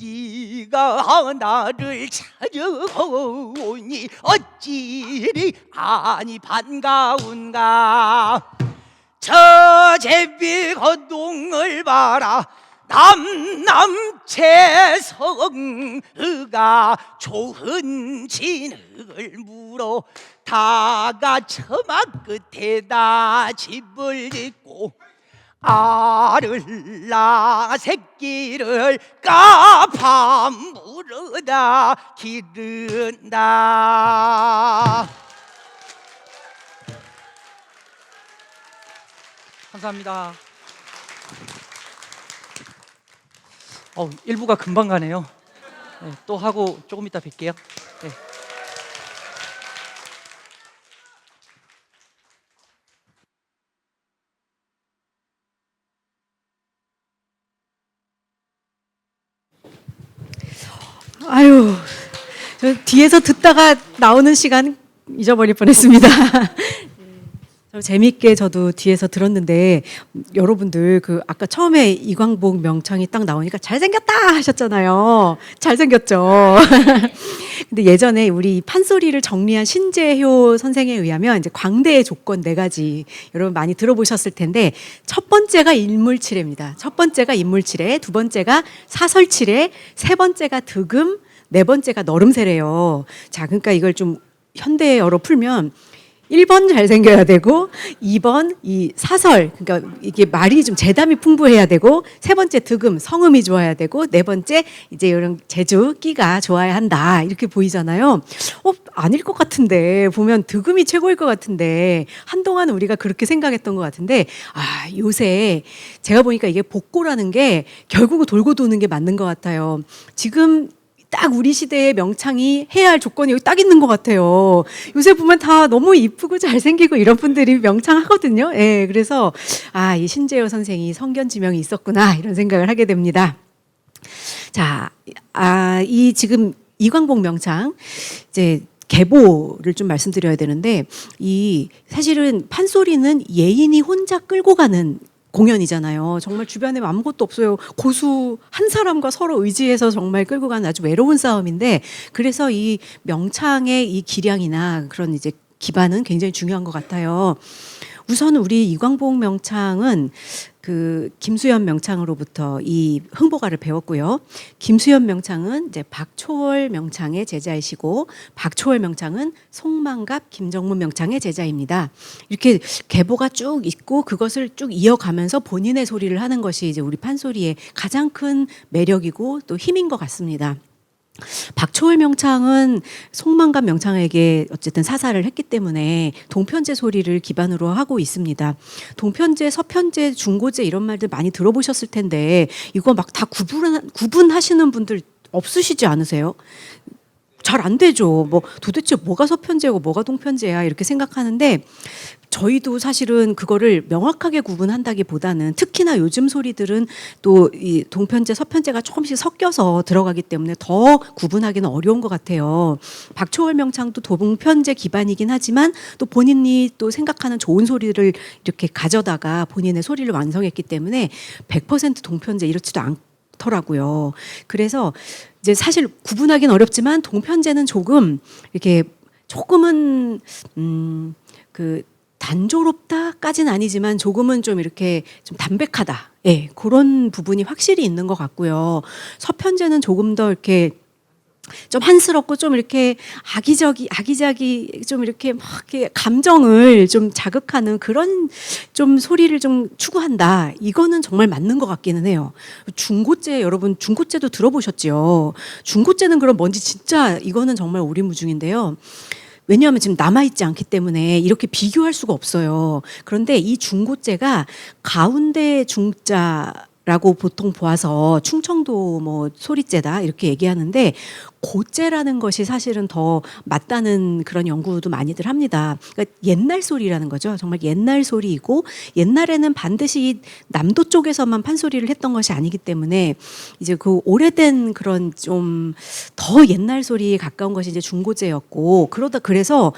네가 나를 찾아오니 어찌리 아니 반가운가. 저 제비 거동을 봐라. 남남채성의가 좋은 진흙을 물어 다가 처마 끝에다 집을 짓고 알을 낳아 새끼를 까파 물어다 기른다. 감사합니다. 일부가 금방 가네요. 네, 또 하고 조금 이따 뵐게요. 네. 아유, 저 뒤에서 듣다가 나오는 시간 잊어버릴 뻔했습니다. 재밌게 저도 뒤에서 들었는데 여러분들 그 아까 처음에 이광복 명창이 딱 나오니까 잘생겼다 하셨잖아요. 잘생겼죠. 근데 예전에 우리 판소리를 정리한 신재효 선생에 의하면 이제 광대의 조건 4가지 여러분 많이 들어보셨을 텐데 첫 번째가 인물치레입니다. 첫 번째가 인물치레, 두 번째가 사설치레, 세 번째가 득음, 네 번째가 너름세래요. 자, 그러니까 이걸 좀 현대어로 풀면 1번 잘생겨야 되고 2번 이 사설 그러니까 이게 말이 좀 재담이 풍부해야 되고 세 번째 득음 성음이 좋아야 되고 네 번째 이제 이런 재주 끼가 좋아야 한다 이렇게 보이잖아요. 아닐 것 같은데 보면 득음이 최고일 것 같은데 한동안 우리가 그렇게 생각했던 것 같은데 요새 제가 보니까 이게 복고라는 게 결국은 돌고 도는 게 맞는 것 같아요. 지금 딱 우리 시대의 명창이 해야 할 조건이 여기 딱 있는 것 같아요. 요새 보면 다 너무 이쁘고 잘생기고 이런 분들이 명창하거든요. 예, 그래서 이 신재효 선생이 성견지명이 있었구나 이런 생각을 하게 됩니다. 자, 이 지금 이광복 명창 이제 계보를 좀 말씀드려야 되는데 이 사실은 판소리는 예인이 혼자 끌고 가는 공연이잖아요. 정말 주변에 아무것도 없어요. 고수 한 사람과 서로 의지해서 정말 끌고 가는 아주 외로운 싸움인데 그래서 이 명창의 이 기량이나 그런 이제 기반은 굉장히 중요한 것 같아요. 우선 우리 이광복 명창은 그 김수현 명창으로부터 이 흥보가를 배웠고요. 김수현 명창은 이제 박초월 명창의 제자이시고 박초월 명창은 송만갑, 김정문 명창의 제자입니다. 이렇게 계보가 쭉 있고 그것을 쭉 이어가면서 본인의 소리를 하는 것이 이제 우리 판소리의 가장 큰 매력이고 또 힘인 것 같습니다. 박초월 명창은 송만갑 명창에게 어쨌든 사사를 했기 때문에 동편제 소리를 기반으로 하고 있습니다. 동편제, 서편제, 중고제 이런 말들 많이 들어보셨을 텐데 이거 막 다 구분하시는 분들 없으시지 않으세요? 잘 안 되죠. 뭐 도대체 뭐가 서편제고 뭐가 동편제야 이렇게 생각하는데 저희도 사실은 그거를 명확하게 구분한다기보다는 특히나 요즘 소리들은 또 이 동편제, 서편제가 조금씩 섞여서 들어가기 때문에 더 구분하기는 어려운 것 같아요. 박초월 명창도 동편제 기반이긴 하지만 또 본인이 또 생각하는 좋은 소리를 이렇게 가져다가 본인의 소리를 완성했기 때문에 100% 동편제 이렇지도 않더라고요. 그래서 이제 사실 구분하기는 어렵지만 동편제는 조금은 그 단조롭다까지는 아니지만 조금은 좀 이렇게 좀 담백하다. 예, 그런 부분이 확실히 있는 것 같고요. 서편제는 조금 더 이렇게 좀 한스럽고 좀 이렇게 아기자기 좀 이렇게 막 이렇게 감정을 좀 자극하는 그런 좀 소리를 좀 추구한다. 이거는 정말 맞는 것 같기는 해요. 중고제 여러분 중고제도 들어보셨죠? 중고제는 그럼 뭔지 진짜 이거는 정말 오리무중인데요. 왜냐하면 지금 남아있지 않기 때문에 이렇게 비교할 수가 없어요. 그런데 이 중고제가 가운데 중자라고 보통 보아서 충청도 뭐 소리제다 이렇게 얘기하는데 고제라는 것이 사실은 더 맞다는 그런 연구도 많이들 합니다. 그러니까 옛날 소리라는 거죠. 정말 옛날 소리이고 옛날에는 반드시 남도 쪽에서만 판소리를 했던 것이 아니기 때문에 이제 그 오래된 그런 좀 더 옛날 소리에 가까운 것이 이제 중고제였고 그래서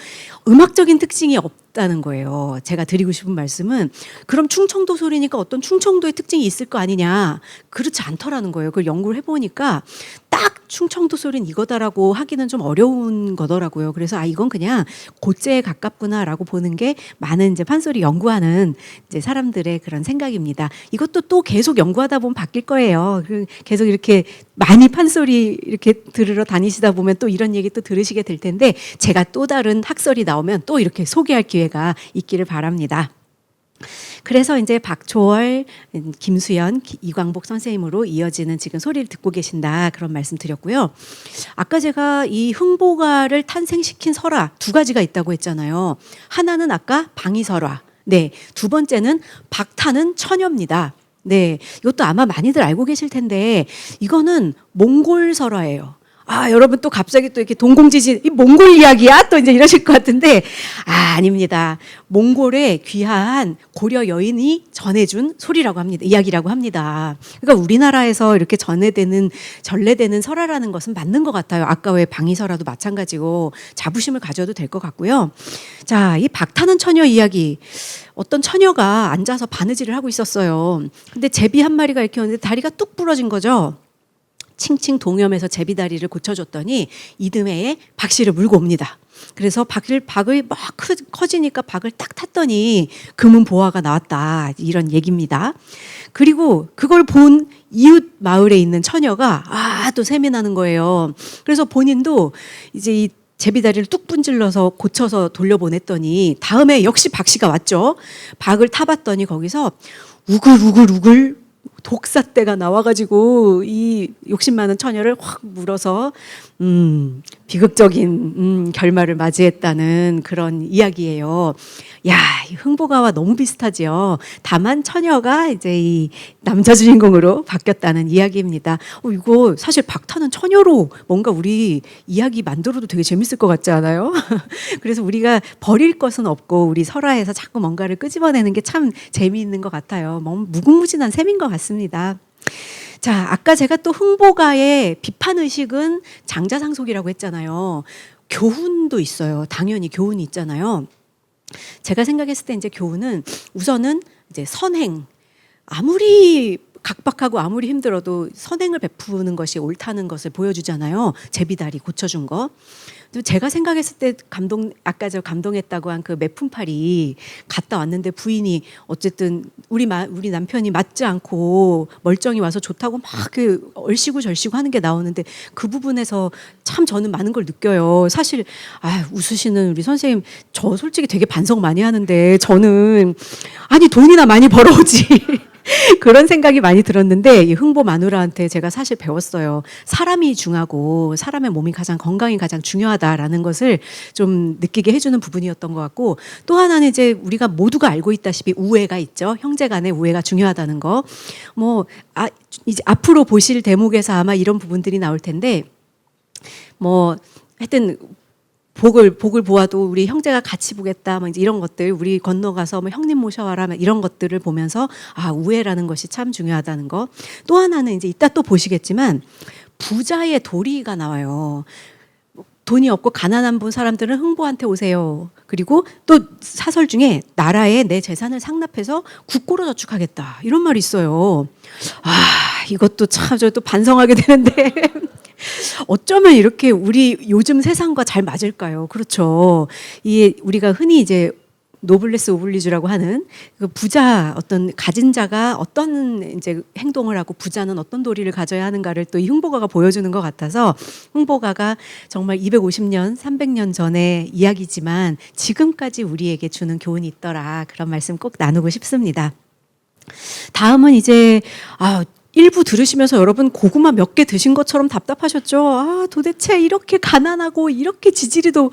음악적인 특징이 없다는 거예요. 제가 드리고 싶은 말씀은 그럼 충청도 소리니까 어떤 충청도의 특징이 있을 거 아니냐. 그렇지 않더라는 거예요. 그걸 연구를 해보니까 딱 충청도 소리는 이거다라고 하기는 좀 어려운 거더라고요. 그래서 이건 그냥 고제에 가깝구나라고 보는 게 많은 이제 판소리 연구하는 이제 사람들의 그런 생각입니다. 이것도 또 계속 연구하다 보면 바뀔 거예요. 계속 이렇게 많이 판소리 이렇게 들으러 다니시다 보면 또 이런 얘기 또 들으시게 될 텐데 제가 또 다른 학설이 나오면 또 이렇게 소개할 기회가 있기를 바랍니다. 그래서 이제 박초월, 김수현, 이광복 선생님으로 이어지는 지금 소리를 듣고 계신다 그런 말씀 드렸고요. 아까 제가 이 흥보가를 탄생시킨 설화 2가지가 있다고 했잖아요. 하나는 아까 방이설화, 네, 두 번째는 박타는 처녀입니다. 네, 이것도 아마 많이들 알고 계실 텐데 이거는 몽골 설화예요. 여러분 또 갑자기 또 이렇게 동공지진, 이 몽골 이야기야? 또 이제 이러실 것 같은데, 아닙니다. 몽골의 귀한 고려 여인이 전해준 소리라고 합니다. 이야기라고 합니다. 그러니까 우리나라에서 이렇게 전래되는 설화라는 것은 맞는 것 같아요. 아까 왜 방위설화도 마찬가지고 자부심을 가져도 될 것 같고요. 자, 이 박타는 처녀 이야기. 어떤 처녀가 앉아서 바느질을 하고 있었어요. 근데 제비 한 마리가 이렇게 오는데 다리가 뚝 부러진 거죠. 칭칭 동염해서 제비다리를 고쳐줬더니 이듬해에 박씨를 물고 옵니다. 그래서 박을 막 커지니까 박을 딱 탔더니 금은 보화가 나왔다, 이런 얘기입니다. 그리고 그걸 본 이웃 마을에 있는 처녀가 또 셈이 나는 거예요. 그래서 본인도 이제 이 제비다리를 뚝 분질러서 고쳐서 돌려보냈더니 다음에 역시 박씨가 왔죠. 박을 타봤더니 거기서 우글우글우글 독사떼가 나와가지고 이 욕심 많은 처녀를 확 물어서 비극적인 결말을 맞이했다는 그런 이야기예요. 야, 이 흥보가와 너무 비슷하지요. 다만 처녀가 이제 이 남자 주인공으로 바뀌었다는 이야기입니다. 이거 사실 박타는 처녀로 뭔가 우리 이야기 만들어도 되게 재밌을 것 같지 않아요? 그래서 우리가 버릴 것은 없고 우리 설화에서 자꾸 뭔가를 끄집어내는 게 참 재미있는 것 같아요. 무궁무진한 셈인 것 같습니다. 자, 아까 제가 또 흥보가의 비판의식은 장자상속이라고 했잖아요. 교훈도 있어요. 당연히 교훈이 있잖아요. 제가 생각했을 때 이제 교훈은 우선은 이제 선행, 아무리 각박하고 아무리 힘들어도 선행을 베푸는 것이 옳다는 것을 보여주잖아요. 제비다리 고쳐준 거. 제가 생각했을 때 아까 저 감동했다고 한 그 매품팔이 갔다 왔는데 부인이 어쨌든 우리 남편이 맞지 않고 멀쩡히 와서 좋다고 막 그 얼씨구 절씨구 하는 게 나오는데 그 부분에서 참 저는 많은 걸 느껴요. 사실 웃으시는 우리 선생님, 저 솔직히 되게 반성 많이 하는데 저는 돈이나 많이 벌어오지. 그런 생각이 많이 들었는데 이 흥보 마누라한테 제가 사실 배웠어요. 사람이 중하고 사람의 몸이 건강이 가장 중요하다라는 것을 좀 느끼게 해주는 부분이었던 것 같고, 또 하나는 이제 우리가 모두가 알고 있다시피 우애가 있죠. 형제 간의 우애가 중요하다는 거. 이제 앞으로 보실 대목에서 아마 이런 부분들이 나올 텐데, 하여튼 복을 보아도 우리 형제가 같이 보겠다, 이제 이런 것들, 우리 건너가서 형님 모셔와라, 이런 것들을 보면서 우애라는 것이 참 중요하다는 거. 또 하나는 이제 이따 또 보시겠지만 부자의 도리가 나와요. 돈이 없고 가난한 사람들은 흥보한테 오세요. 그리고 또 사설 중에 나라에 내 재산을 상납해서 국고로 저축하겠다, 이런 말이 있어요. 이것도 참 저 또 반성하게 되는데 어쩌면 이렇게 우리 요즘 세상과 잘 맞을까요? 그렇죠. 우리가 흔히 이제 노블레스 오블리주라고 하는 그 부자, 어떤 가진 자가 어떤 이제 행동을 하고 부자는 어떤 도리를 가져야 하는가를 또 이 흥보가가 보여주는 것 같아서, 흥보가가 정말 250년, 300년 전의 이야기지만 지금까지 우리에게 주는 교훈이 있더라, 그런 말씀 꼭 나누고 싶습니다. 다음은 이제 일부 들으시면서 여러분 고구마 몇 개 드신 것처럼 답답하셨죠? 도대체 이렇게 가난하고 이렇게 지지리도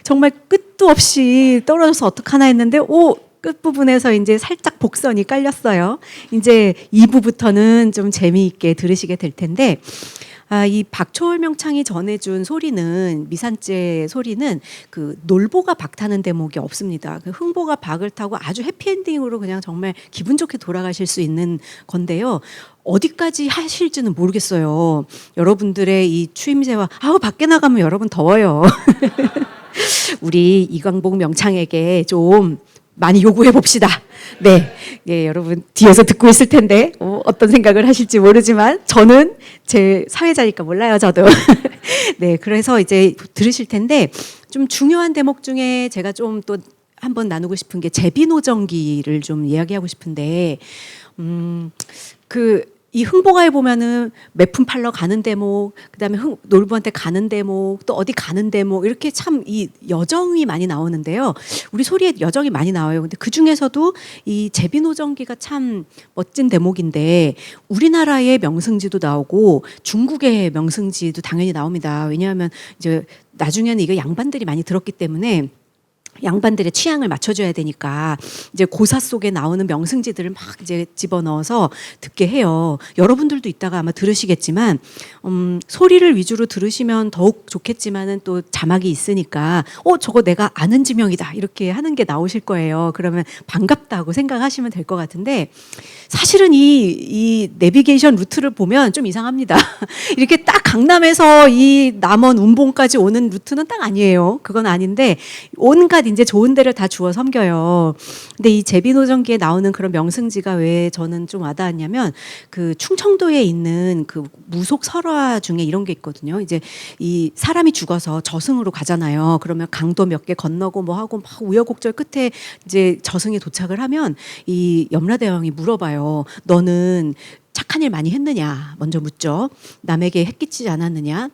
정말 끝도 없이 떨어져서 어떡하나 했는데 끝부분에서 이제 살짝 복선이 깔렸어요. 이제 2부부터는 좀 재미있게 들으시게 될 텐데, 이 박초월 명창이 전해준 소리는, 미산제 소리는 그 놀보가 박타는 대목이 없습니다. 그 흥보가 박을 타고 아주 해피엔딩으로 그냥 정말 기분 좋게 돌아가실 수 있는 건데요. 어디까지 하실지는 모르겠어요. 여러분들의 이 추임새와 밖에 나가면 여러분 더워요. 우리 이광복 명창에게 좀 많이 요구해 봅시다. 네, 여러분 뒤에서 듣고 있을 텐데 어떤 생각을 하실지 모르지만 저는 제 사회자니까 몰라요, 저도. 네, 그래서 이제 들으실 텐데 좀 중요한 대목 중에 제가 좀 또 한번 나누고 싶은 게 제비노정기를 좀 이야기하고 싶은데, 이 흥보가에 보면은 매품 팔러 가는 대목, 그다음에 놀부한테 가는 대목, 또 어디 가는 대목, 이렇게 참 이 여정이 많이 나오는데요. 우리 소리에 여정이 많이 나와요. 근데 그 중에서도 이 제비노정기가 참 멋진 대목인데, 우리나라의 명승지도 나오고 중국의 명승지도 당연히 나옵니다. 왜냐하면 이제 나중에는 이거 양반들이 많이 들었기 때문에 양반들의 취향을 맞춰줘야 되니까 이제 고사 속에 나오는 명승지들을 막 이제 집어넣어서 듣게 해요. 여러분들도 이따가 아마 들으시겠지만 소리를 위주로 들으시면 더욱 좋겠지만은 또 자막이 있으니까 저거 내가 아는 지명이다 이렇게 하는 게 나오실 거예요. 그러면 반갑다고 생각하시면 될 것 같은데 사실은 이 내비게이션 루트를 보면 좀 이상합니다. 이렇게 딱 강남에서 이 남원 운봉까지 오는 루트는 딱 아니에요. 그건 아닌데 온갖 이제 좋은 데를 다 주워 섬겨요. 근데 이 제비노전기에 나오는 그런 명승지가 왜 저는 좀 와닿았냐면 그 충청도에 있는 그 무속 설화 중에 이런 게 있거든요. 이제 이 사람이 죽어서 저승으로 가잖아요. 그러면 강도 몇 개 건너고 뭐 하고 막 우여곡절 끝에 이제 저승에 도착을 하면 이 염라대왕이 물어봐요. 너는 착한 일 많이 했느냐? 먼저 묻죠. 남에게 해끼치지 않았느냐?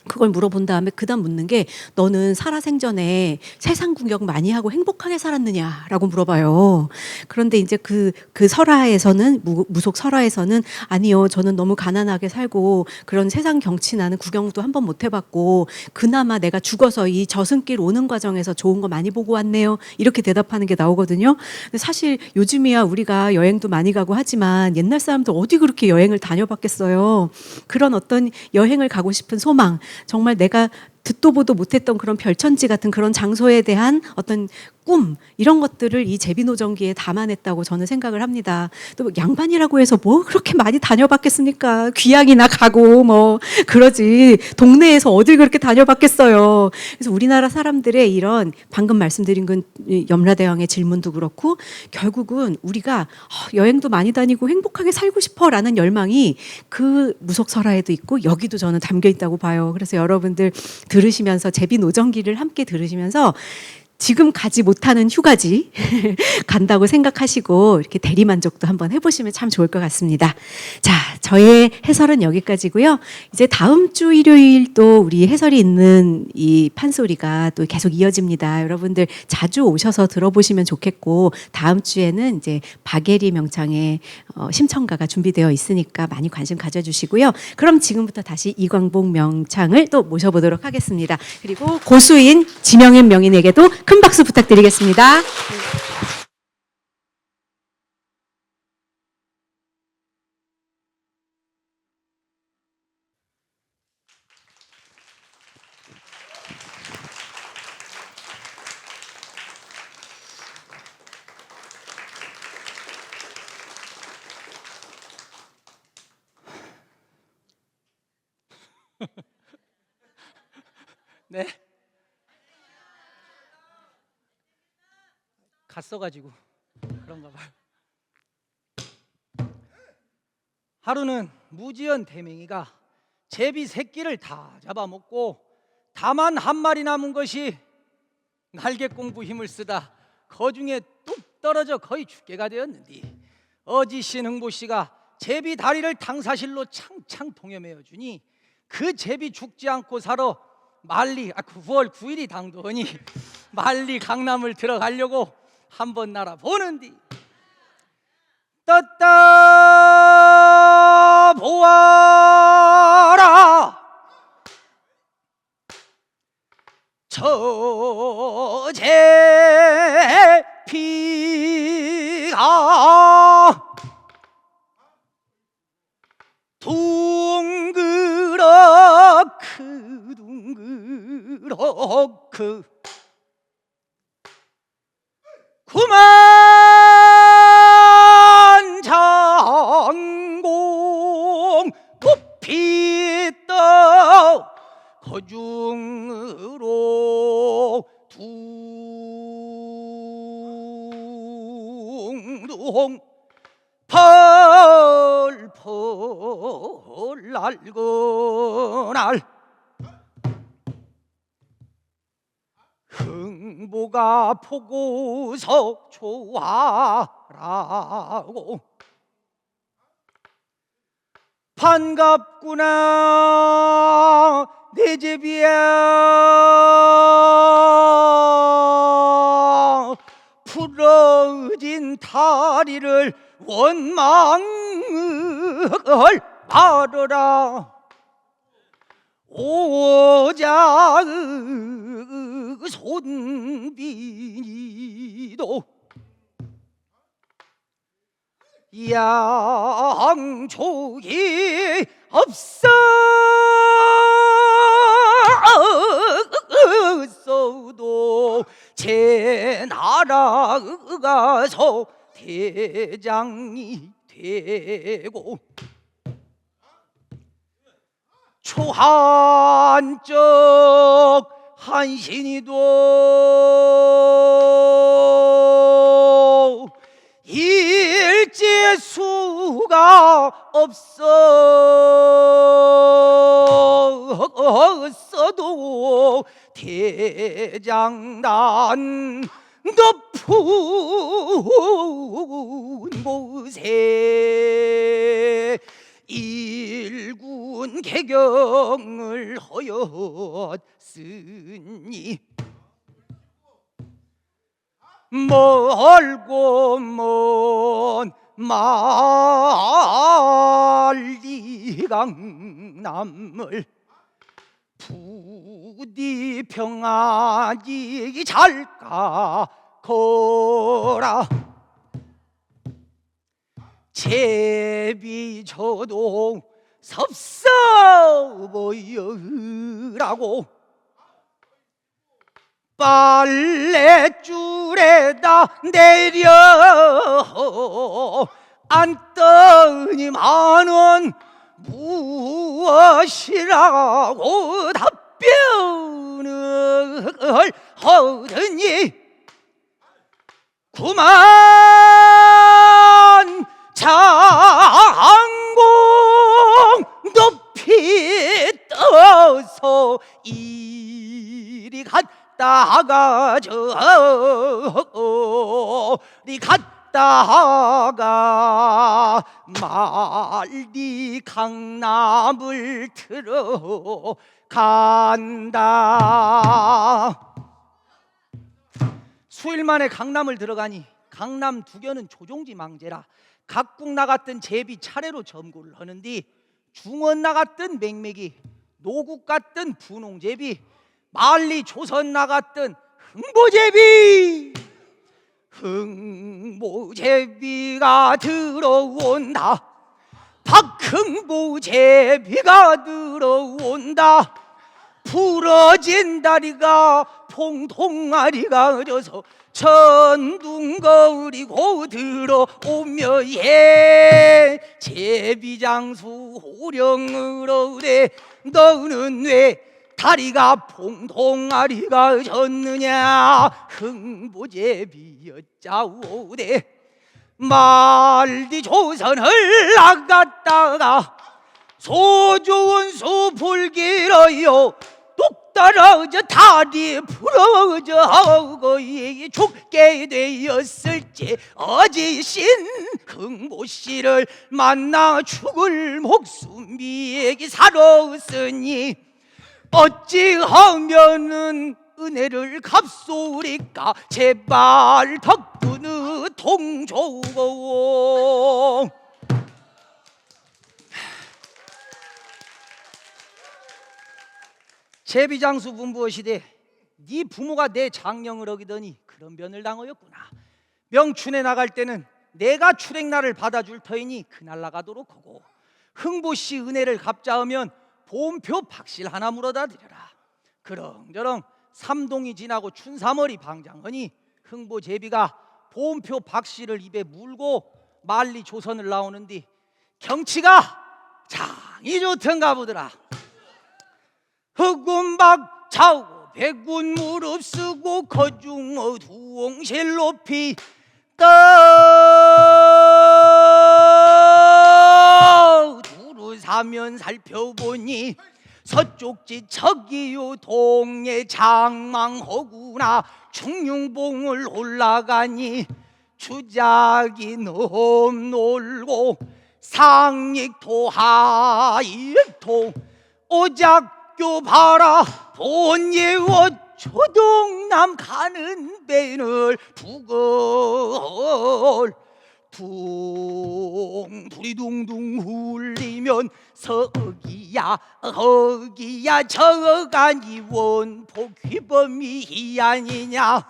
그걸 물어본 다음에 그다음 묻는 게 너는 살아생전에 세상 구경 많이 하고 행복하게 살았느냐라고 물어봐요. 그런데 이제 그 설화에서는 무속 설화에서는 아니요, 저는 너무 가난하게 살고 그런 세상 경치 나는 구경도 한번 못 해봤고 그나마 내가 죽어서 이 저승길 오는 과정에서 좋은 거 많이 보고 왔네요. 이렇게 대답하는 게 나오거든요. 근데 사실 요즘이야 우리가 여행도 많이 가고 하지만 옛날 사람들 어디 그렇게 여행을 다녀봤겠어요. 그런 어떤 여행을 가고 싶은 소망, 정말 내가 듣도 보도 못했던 그런 별천지 같은 그런 장소에 대한 어떤 꿈 이런 것들을 이 제비노전기에 담아냈다고 저는 생각을 합니다. 또 양반이라고 해서 뭐 그렇게 많이 다녀봤겠습니까? 귀향이나 가고 뭐 그러지 동네에서 어딜 그렇게 다녀봤겠어요. 그래서 우리나라 사람들의 이런 방금 말씀드린 건 염라대왕의 질문도 그렇고 결국은 우리가 여행도 많이 다니고 행복하게 살고 싶어라는 열망이 그 무속설화에도 있고 여기도 저는 담겨 있다고 봐요. 그래서 여러분들 들으시면서 제비노전기를 함께 들으시면서 지금 가지 못하는 휴가지 간다고 생각하시고 이렇게 대리만족도 한번 해보시면 참 좋을 것 같습니다. 자, 저의 해설은 여기까지고요. 이제 다음 주 일요일 또 우리 해설이 있는 이 판소리가 또 계속 이어집니다. 여러분들 자주 오셔서 들어보시면 좋겠고 다음 주에는 이제 박예리 명창의 심청가가 준비되어 있으니까 많이 관심 가져주시고요. 그럼 지금부터 다시 이광복 명창을 또 모셔보도록 하겠습니다. 그리고 고수인 지명현 명인에게도 큰 박수 부탁드리겠습니다. 네. 갔어가지고 그런가 봐요. 하루는 무지연 대맹이가 제비 새끼를 다 잡아먹고 다만 한 마리 남은 것이 날개공부 힘을 쓰다 거중에 뚝 떨어져 거의 죽게가 되었는데 어지신 흥보씨가 제비 다리를 탕사실로 창창 동여매어 주니 그 제비 죽지 않고 살아 말리 9월 9일이 당도하니 말리 강남을 들어가려고 한번 날아보는디 떴다 보아라 저 제비가 둥그렇크 둥그렇크 구만 장공 높이 떠 거중으로 둥둥 펄펄 날고날 흥보가 보고서 좋아라고 반갑구나 내 제비야 풀어진 다리를 원망을 말어라 오자 손빈이도 양쪽이 없어도 제 나라 가서 대장이 되고 초한적 한신이도 일제수가 없어도 대장단 높은 곳에 일군 개경을 하였으니 멀고 먼 만리 강남을 부디 평안히 잘 가거라. 제비 저도 섭섭하여라고 빨랫줄에다 내려 앉더니만은 무엇이라고 답변을 하더니 구만 장공 높이 떠서 이리 갔다가 저리 갔다가 말리 강남을 들어간다. 수일 만에 강남을 들어가니 강남 두견은 조종지 망제라. 각국 나갔던 제비 차례로 점구를 하는디 중원 나갔던 맹맥이, 노국 갔던 분홍제비, 만리 조선 나갔던 흥보제비, 흥보제비가 들어온다. 박흥보제비가 들어온다. 부러진 다리가 봉통아리가 져서 천둥거리고 들어오며 예 제비장수 호령을 얻에 너는 왜 다리가 봉통아리가 졌느냐. 흥보제비였자오대 말디 조선을 나갔다가 소좋은 불길어요 뚝 떨어져 다리 부러져 하고 죽게 되었을지 어지신 흥보씨를 만나 죽을 목숨이 살았으니 어찌하면은 은혜를 갚소리까. 제발 덕분의 통조고. 제비장수 분부하시되 네 부모가 내 장령을 어기더니 그런 변을 당하였구나. 명춘에 나갈 때는 내가 출행날을 받아줄 터이니 그날 나가도록 하고 흥보씨 은혜를 갚자 하면 보험표 박실 하나 물어다 드려라. 그렁저렁 삼동이 지나고 춘삼월이 방장하니 흥보제비가 보험표 박실을 입에 물고 만리 조선을 나오는디 경치가 장이 좋던가 보더라. 흑운박 좌우 백운 무릅쓰고 거중어 두옹실 높이 두루 사면 살펴보니 서쪽지 척이요 동해 장망허구나. 충룡봉을 올라가니 주작이 넘놀고 상익토 하익토 오작교 바라 본예워 초동남 가는 배를 북을 불이 둥둥 울리면 서기야 허기야 저간이 원포 귀범이 아니냐.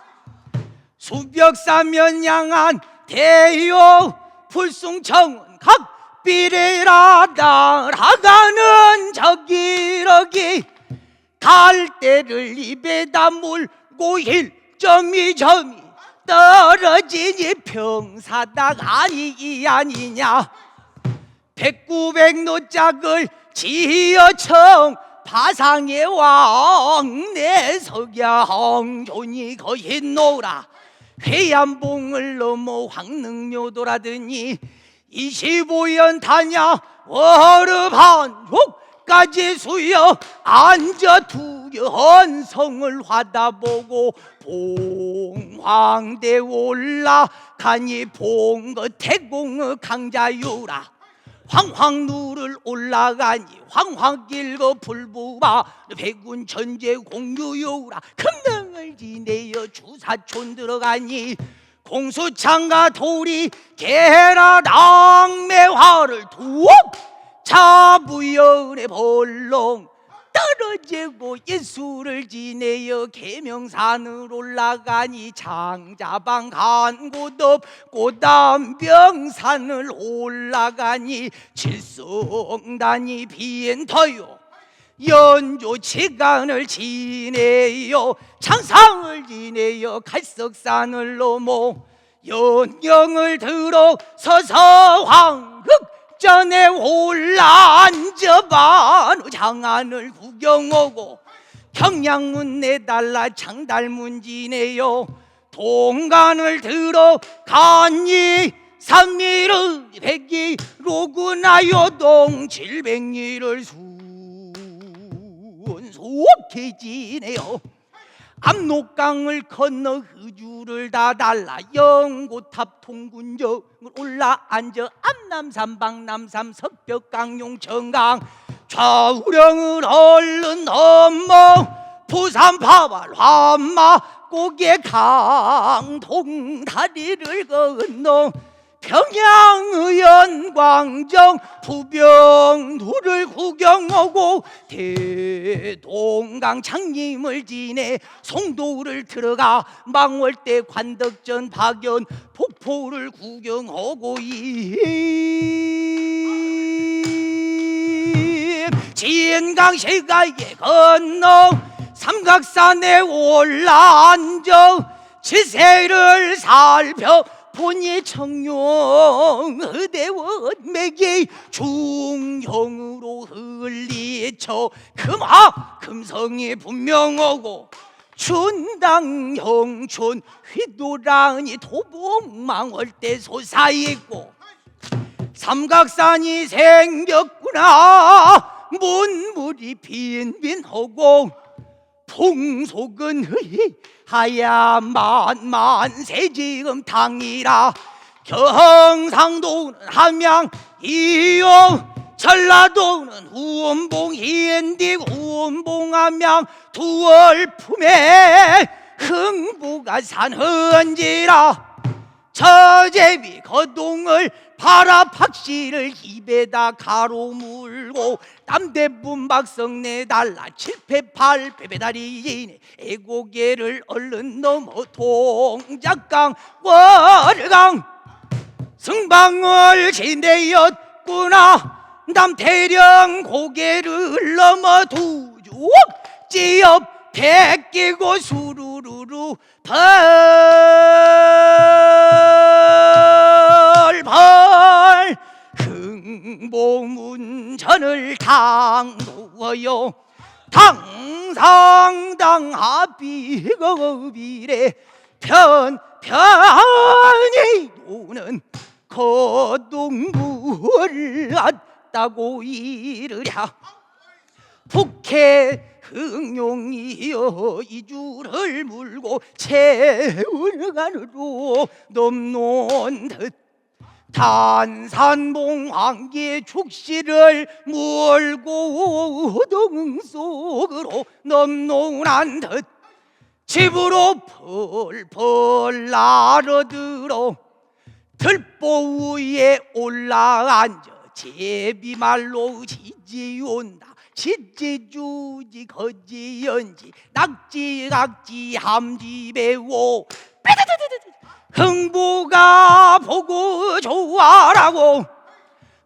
수벽사면양한 대요 불숭청은 각비례라 날아가는 저기러기 갈대를 입에다 물고 1점이 떨어지니 평사당 아니냐. 백구백노짝을 지어청 파상의 왕내 석양존이 거흰노라. 회암봉을 넘어 황릉묘도라더니 25연 타냐 월읍한족까지 수여 앉아 두연성을 화다보고 봉황대 올라가니 봉거태공의 강자유라. 황황루를 올라가니 황황길거 불부바 백운 천재 공유유라. 금능을 지내어 주사촌 들어가니 공수창과 돌이 계라 낭매화를 두어 자부연의 벌렁 떨어지고 예수를 지내어 계명산을 올라가니 장자방 간 곳 없고 담병산을 올라가니 칠성단이 비엔터요 연조 치간을 지내요 창상을 지내요 갈석산을 넘어 연경을 들어 서서 황극전에 올라 앉아봐 장안을 구경하고 경량문 내달라 창달문 지내요 동간을 들어 간이 삼일의 백기로구나 요동 700리를 순수하게 지내요 압록강을 건너 의주를 다 달라 영고탑 통군정을 올라 앉아 암남산 박남산 석벽강 용천강 좌우령을 얼른 넘어 부산 파발 환마 고개 강동 다리를 건너 평양의 연광정 부병두를 구경하고 대동강 창림을 지내 송도를 들어가 망월대 관덕전 박연 폭포를 구경하고 진강 시가에 건너 삼각산에 올라 앉아 지세를 살펴 보니 청룡 의대원맥이 중형으로 흘리쳐 금성이 분명하고 춘당 영촌 휘도랑이 도봉망월대 솟아있고 삼각산이 생겼구나 문물이 빈빈하고 풍속은 하얀 만세 지금 당이라 경상도는 함양 이용 전라도는 후원봉 hi엔디 후원봉 함양 두월품에 흥부가 산헌지라 저제비 거동을 파라팍시를 입에다 가로물고 남대분 박성 내달라 7패 8패 배다리이네 애고개를 얼른 넘어 동작강 월강 승방을 지내었구나 남태령 고개를 넘어 두죽 지역 백기고 수루루루 벌벌 흥보문전을 당도어요 당상당 합비거비래 편편히 도는 거동부를 왔다고 이르랴 북해 흥룡이여 이주를 물고 채울간으로 넘놓은 듯 단산봉 황기의 축시를 몰고 등 속으로 넘놓은 듯 집으로 펄펄 날아들어 들보 위에 올라앉아 제비말로 지지온다. 지지주지 거지연지 낙지각지 함지배워 흥부가 보고 좋아라고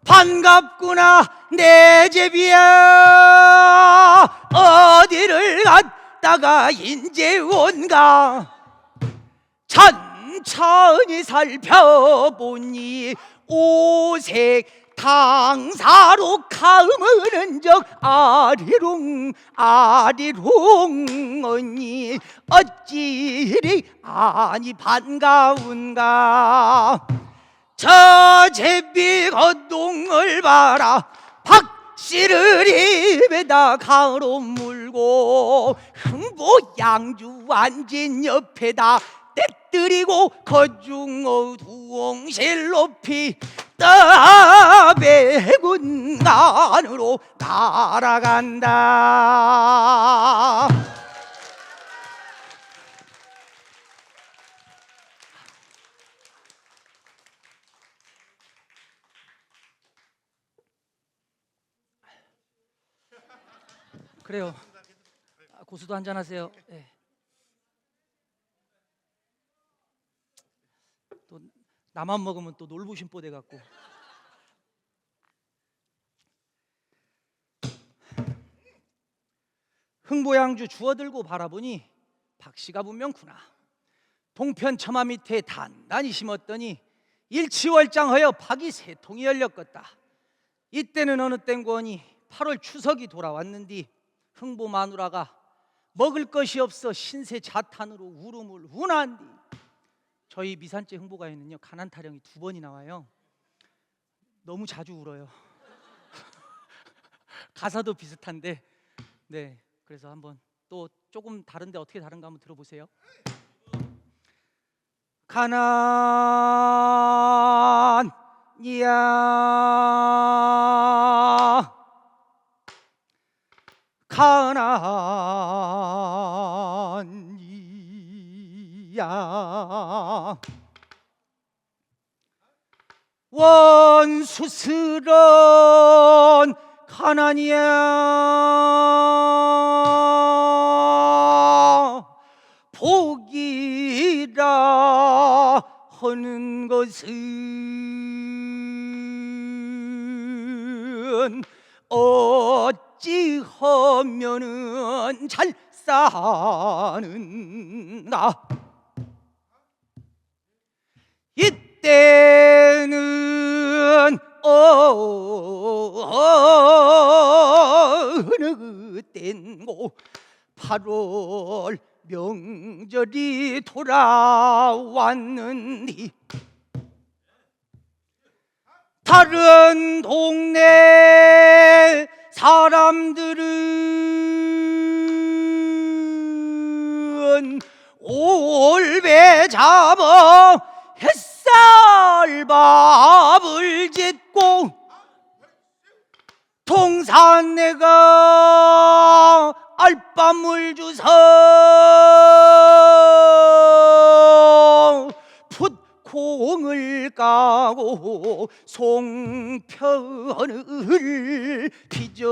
반갑구나 내 제비야 어디를 갔다가 인제 온가 천천히 살펴보니 오색 당사로 가무는 적 아리롱 아리롱 언니 어찌 이리 아니 반가운가 저 제비 걷동을 봐라 박씨를 입에다 가로 물고 흥보 양주 앉은 옆에다 떼뜨리고 거중어 두엉실 높이 떠배군간으로 날아간다. 그래요. 고수도 한잔 하세요. 네. 또 나만 먹으면 또 놀부심보 돼 갖고. 흥보양주 주워들고 바라보니 박씨가 분명구나. 동편 처마 밑에 단단히 심었더니 일치월장하여 박이 세 통이 열렸겠다. 이때는 어느 땡고니 8월 추석이 돌아왔는디 흥보 마누라가 먹을 것이 없어 신세 자탄으로 울음을 운한디 저희 미산제 흥보가에는요 가난 타령이 2번이 나와요. 너무 자주 울어요. 가사도 비슷한데 네 그래서 한번 또 조금 다른데 어떻게 다른가 한번 들어보세요. 가난이야 가난이야 원수스런 가난이야 복이라 하는 것은 어찌하면은 잘 사는가 이때는 어느 땐고 8월 명절이 돌아왔는디 다른 동네 사람들은 올배 잡아 햇살밥을 짓고 동산내가 알밤을 주서 풋콩을 까고 송편을 빚어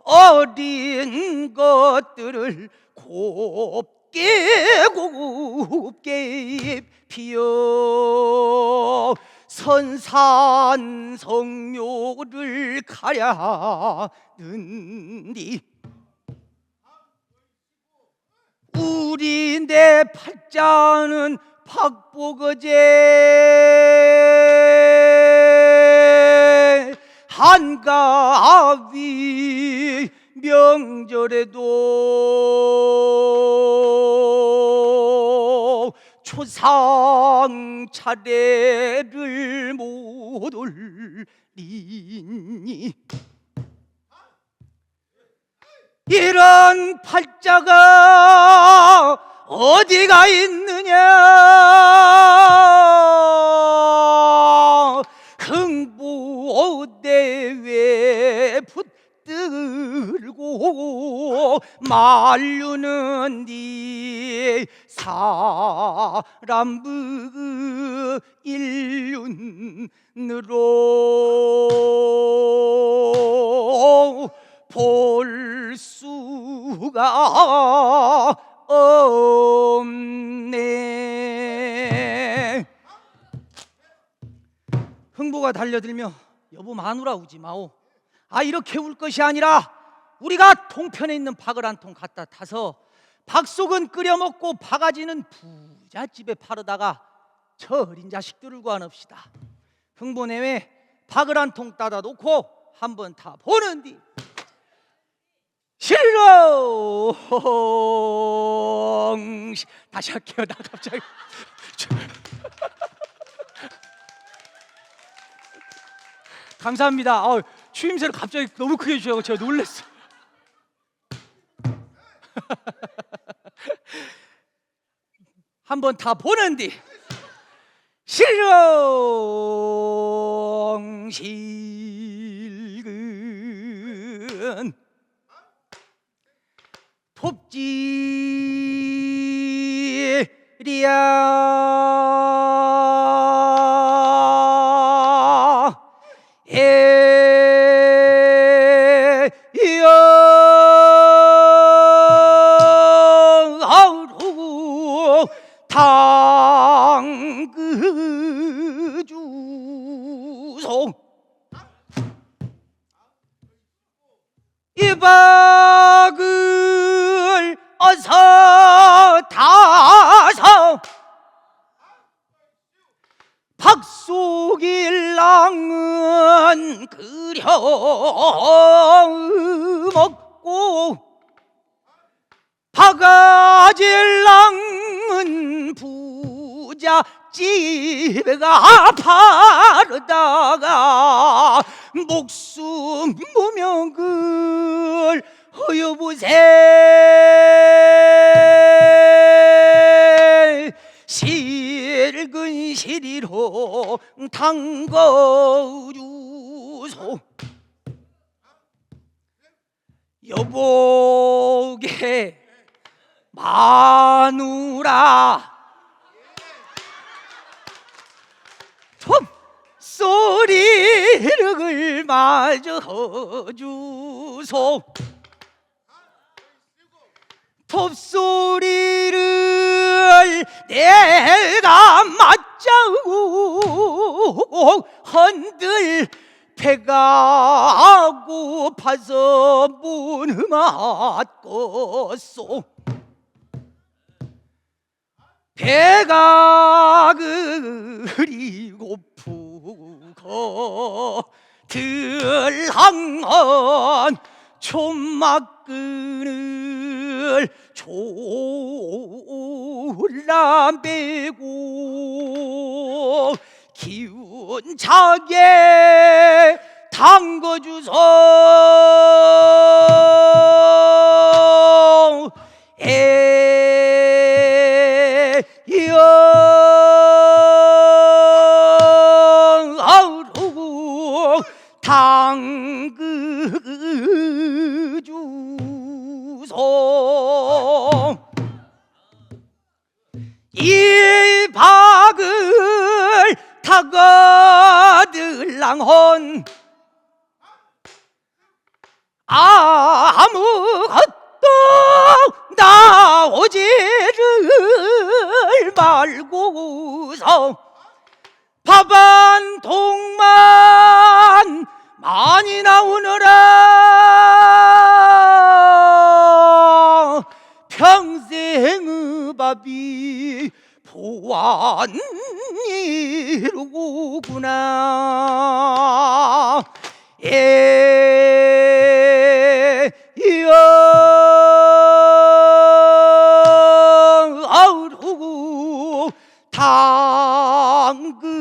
어린 것들을 곱게 곱게 입히어 선산성묘를 가랴는디 우리 내 팔자는 박보거제 한가위 명절에도 초상 차례를 못 올리니 이런 팔자가 어디가 있느냐 흥부대회 들고 말르는디 사람 그 일륜으로 볼 수가 없네. 흥부가 달려들며 여보 마누라 우지 마오. 이렇게 울 것이 아니라 우리가 동편에 있는 박을 한 통 갖다 타서 박속은 끓여 먹고 바가지는 부잣집에 팔아다가 저 어린 자식들을 구한합시다. 흥부 내외 박을 한 통 따다 놓고 한번 타 보는디 싫어. 다시 할게요. 나 갑자기 감사합니다. 추임새를 갑자기 너무 크게 주셔서 제가 놀랐어요. 한번 다 보는디 실경실근 톱질이야 에여하루 당그주소 이 박을 어서 타서 박속일랑은 그려 먹고 바가질랑은 부잣집에 가 팔다가 목숨 무명을 허여보세. 실근실이로 담궈주소. 여보게 마누라 톱소리를 마저 주소. 톱소리를 내가 맞자고 헌들 배가 고파서 못 맞겠소. 배가 그리 고프고 들항한 촌막근을 졸라 빼고 기운차게 담궈주소. 에여하루 당그주소. 이 박을 타거들랑헌 아무것도 나오지를 말고서 밥 한 통만 많이 나오너라. 평생의 밥이 보안이로구나. 에여하루 당그주소.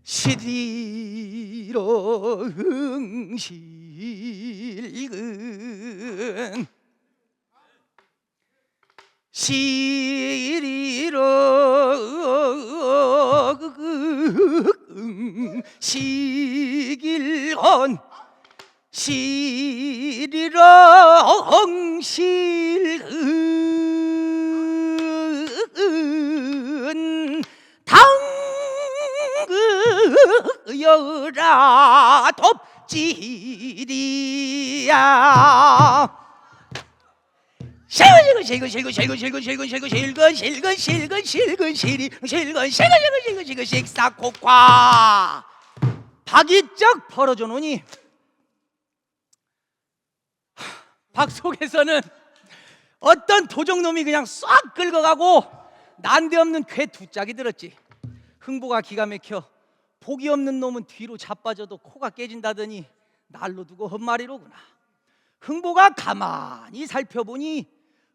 시리로 흥실근 시리로 실은 당그여라 톱질이야. 실근 식사콕화. 박이 쩍 벌어져 놓으니 박 속에서는 어떤 도적놈이 그냥 싹 긁어가고 난데없는 괴 두 짝이 들었지. 흥보가 기가 막혀 복이 없는 놈은 뒤로 자빠져도 코가 깨진다더니 날로 두고 헛말이로구나. 흥보가 가만히 살펴보니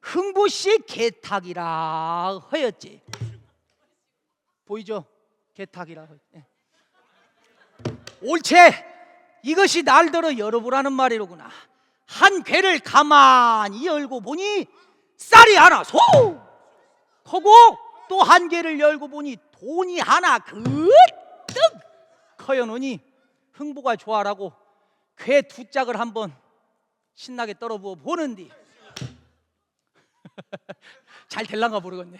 흥보씨 개탁이라 허였지. 보이죠? 개탁이라 허. 옳체. 이것이 날더러 열어보라는 말이로구나. 한 괴를 가만히 열고 보니 쌀이 하나 소 커고, 또 한 개를 열고 보니 돈이 하나 그뜩 커여놓으니 흥보가 좋아라고 괴 두 짝을 한번 신나게 떨어부어 보는디 잘 될란가 모르겠네.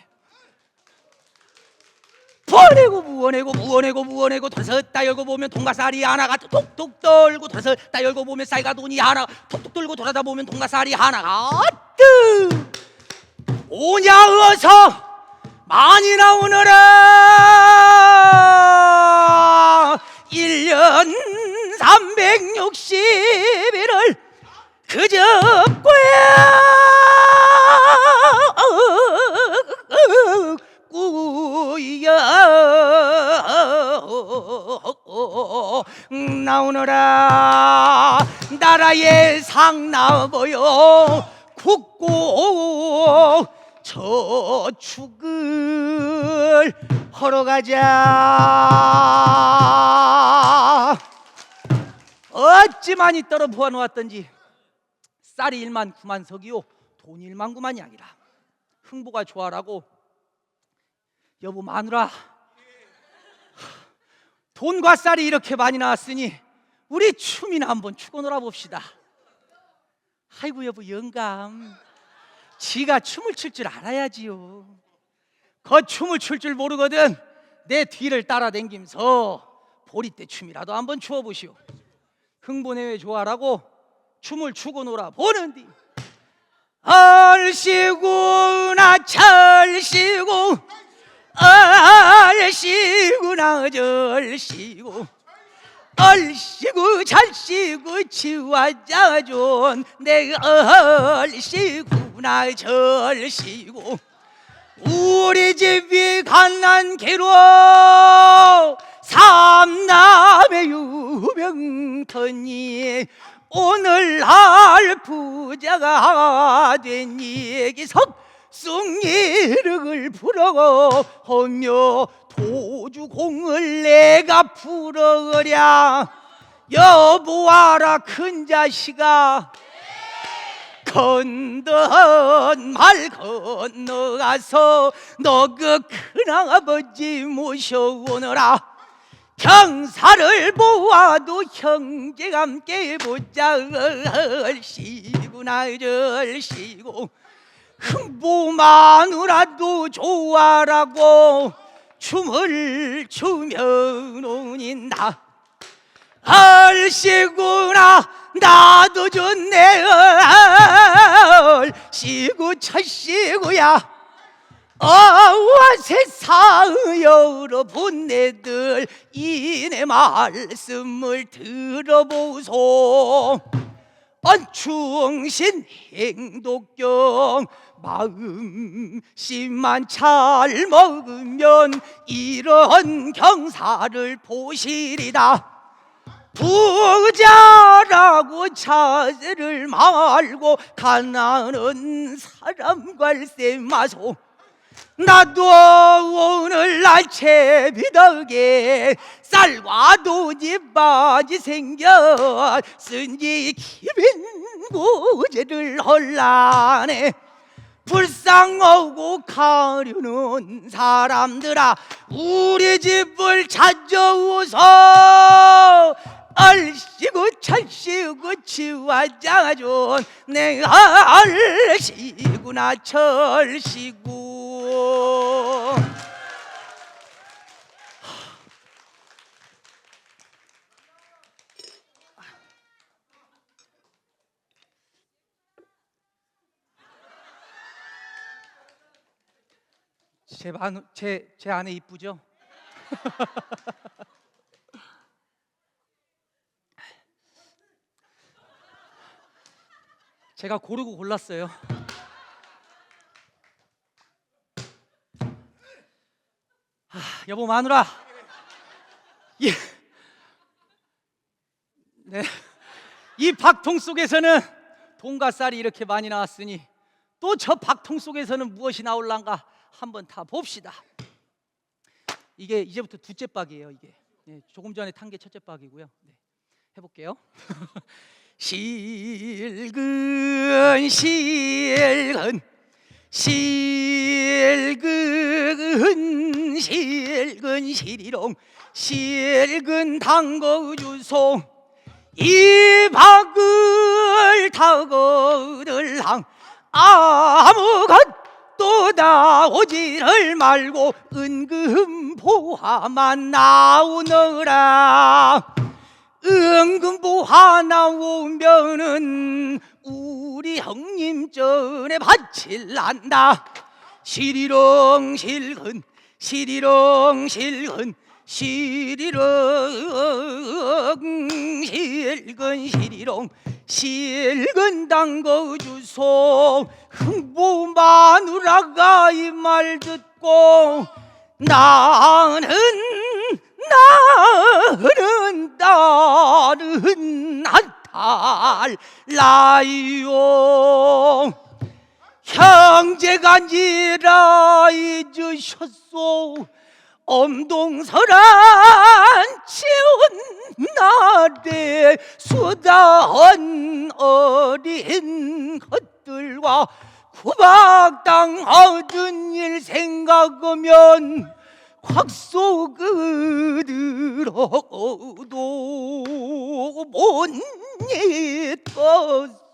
부어내고 돌아섰다 열고 보면 동가살이 하나가 톡톡 떨고, 돌아섰다 열고 보면 쌀과 돈이 하나 톡톡 떨고, 돌아다 보면 동가살이 하나가 뜨 오냐 어서 많이 나오너라. 1년 360일을 그저께야 꾸여 나오너라. 나라의 상나보여 굳고 저축을 하러 가자. 어찌만이 떨어 부어놓았던지 쌀이 1만 9만 석이요 돈이 1만 9만이 아니라. 흥보가 좋아라고 여보 마누라, 돈과 쌀이 이렇게 많이 나왔으니 우리 춤이나 한번 추고 놀아봅시다. 아이고 여보 영감, 지가 춤을 출 줄 알아야지요. 그 춤을 출 줄 모르거든 내 뒤를 따라댕기면서 보리떼 춤이라도 한번 추어보시오. 흥보내외 좋아라고 춤을 추고 놀아 보는디 얼씨구나 철씨구 얼씨구나 절씨구 얼씨구 잘씨구 치와자존 내 얼씨구나 절씨구. 우리 집이 갓난개로 삼남의 유명터니 오늘날 부자가 된 얘기 석승이륵을 풀어오며 도주공을 내가 풀어으랴. 여보아라 큰 자식아, 건던 말 건너가서 너 그 큰아버지 모셔오너라. 경사를 보아도 형제가 함께 보자. 얼씨구나 절씨구. 흥보 마누라도 좋아라고 춤을 추면 오닌다. 얼씨구나 나도 좋네. 얼씨구 첫씨구야. 세상 여러 본네들 이내 말씀을 들어보소. 충신 행독경 마음씨만 잘 먹으면 이런 경사를 보시리다. 부자라고 자세를 말고 가난한 사람 관세 마소. 나도 오늘날 채비덕에 쌀과 돈이 빠지 생겼으니 기빈고제를 헐라네. 불쌍하고 가려는 사람들아 우리 집을 찾아오소. 얼씨구 철씨구 치와장아준 내가 얼씨구나 철씨구. 제 아내 이쁘죠? 제가 고르고 골랐어요. 여보 마누라, 네, 이 박통 속에서는 돈과 쌀이 이렇게 많이 나왔으니 또 저 박통 속에서는 무엇이 나올란가 한번 타 봅시다. 이게 이제부터 두째 박이에요. 이게 조금 전에 탄 게 첫째 박이고요. 해볼게요. 실근 실근 실근 실근 실이롱 실근 당거 주소 이 박을 타거들랑 아무것도 나오지를 말고 은금보화만 나오너라. 은금보화 나오면은 우리 형님 전에 바칠란다. 시리렁 실근 시리렁 실근 시리렁 실근 시리렁 실근 당거 주소. 흥부 마누라가 이 말 듣고 나는 한탈라요. 형제가 아니라 잊으셨소. 엄동설한 치운 날에 수다한 어린 것들과 구박당하던 일 생각하면 확 속으들어도 못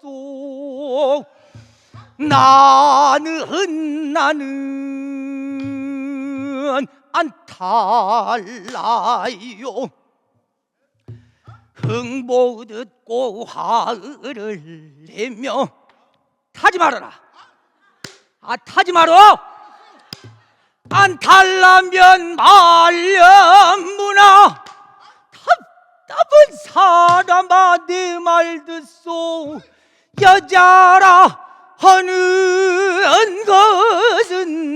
잊겠소. 나는 안탈라요. 흥보 듣고 화를 내며 타지 말아라. 타지 말어. 안탈라면 말려무나. 답답한 사람아 내 말 듣소. 여자라 하는 것은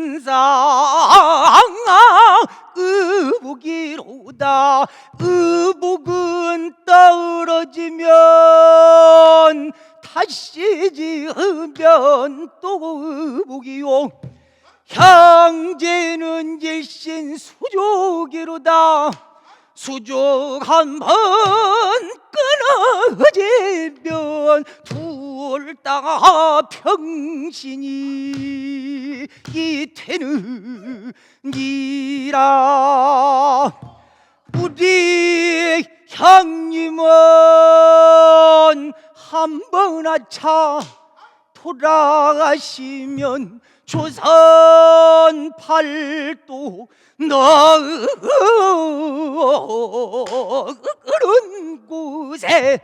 의복이로다. 의복은 떨어지면 다시 지으면 또 의복이요. 형제는 일신 수족이로다. 수족 한번 끊어지면 둘 다 평신이 되느니라. 우리 형님은 한번 아차 돌아가시면 조선 팔도 너그런 곳에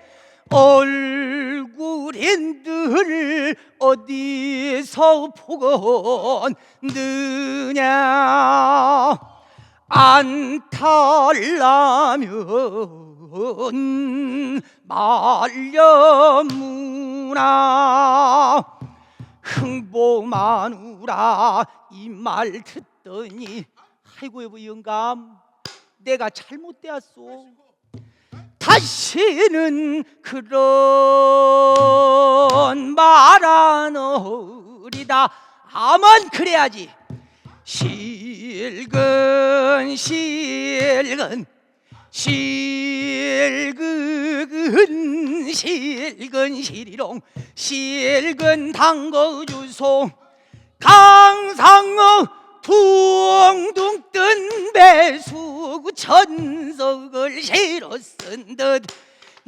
얼굴인들 어디서 보건느냐. 안탈라면 말려무나. 흥보 마누라 이 말 듣더니 아이고 여보 영감 내가 잘못되었소. 다시는 그런 말 안 하리다. 아만 그래야지. 실근 실근 실근 실근 시리롱 실근 당거 주소. 강상어 둥둥 뜬 배수구 천석을 실어 쓴 듯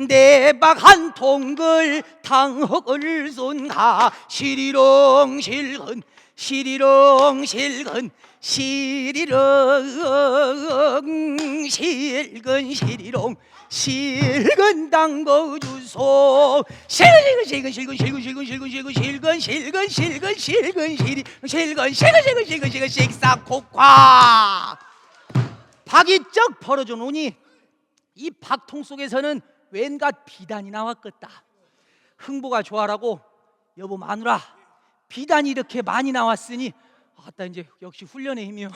대박 한 통글 당흙을 쏜가 시리렁 실근 시리렁 실근 시리렁 실근 시리렁 실근 담궈주소 실근 실근 실근 실근 실근 실근 실근 실근 실근 실근 실근 실근 실근 실근 실근 실근 식사콕화 박이 쩍 벌어져 놓으니 이 박통 속에서는 웬갓 비단이 나왔겠다. 흥보가 좋아라고 여보 마누라 비단이 이렇게 많이 나왔으니 아따 이제 역시 훈련의 힘이요.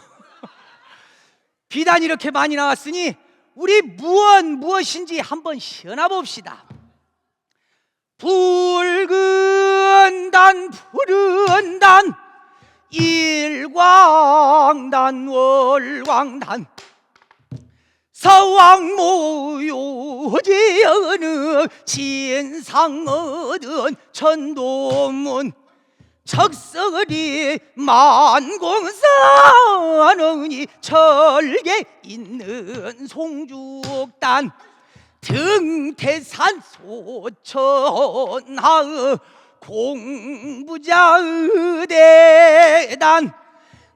비단이 이렇게 많이 나왔으니 우리 무엇인지 한번 시연해 봅시다. 붉은 단 푸른 단 일광단 월광단 서왕모요지 어느 진상 얻은 천도문 적석이 만공산언이 철개 있는 송죽단 등태산 소천하의 공부자의대단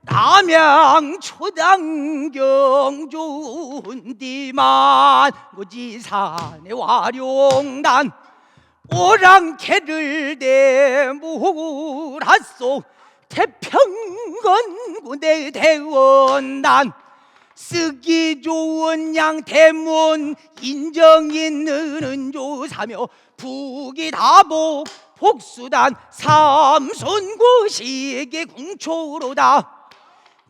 남양 초당 경존디만 무지산의 화룡단 오랑캐를 대무라소 태평건 군대 대원단 쓰기 좋은 양태문 인정 있는 조사며 부기다복 복수단 삼손구 시계 궁초로다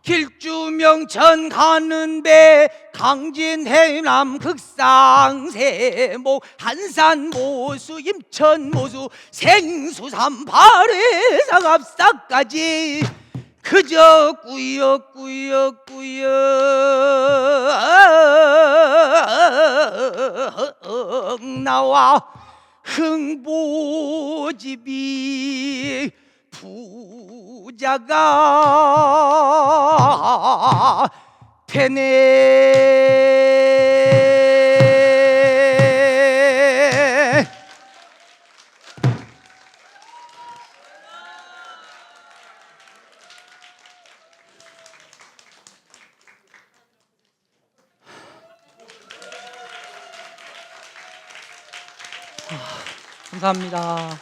길주명천 가는 배 강진해남 극상세모 한산모수 임천모수 생수삼팔회상합사까지 그저 꾸역꾸역꾸역 나와 흥보집이 부자가 되네. 감사합니다.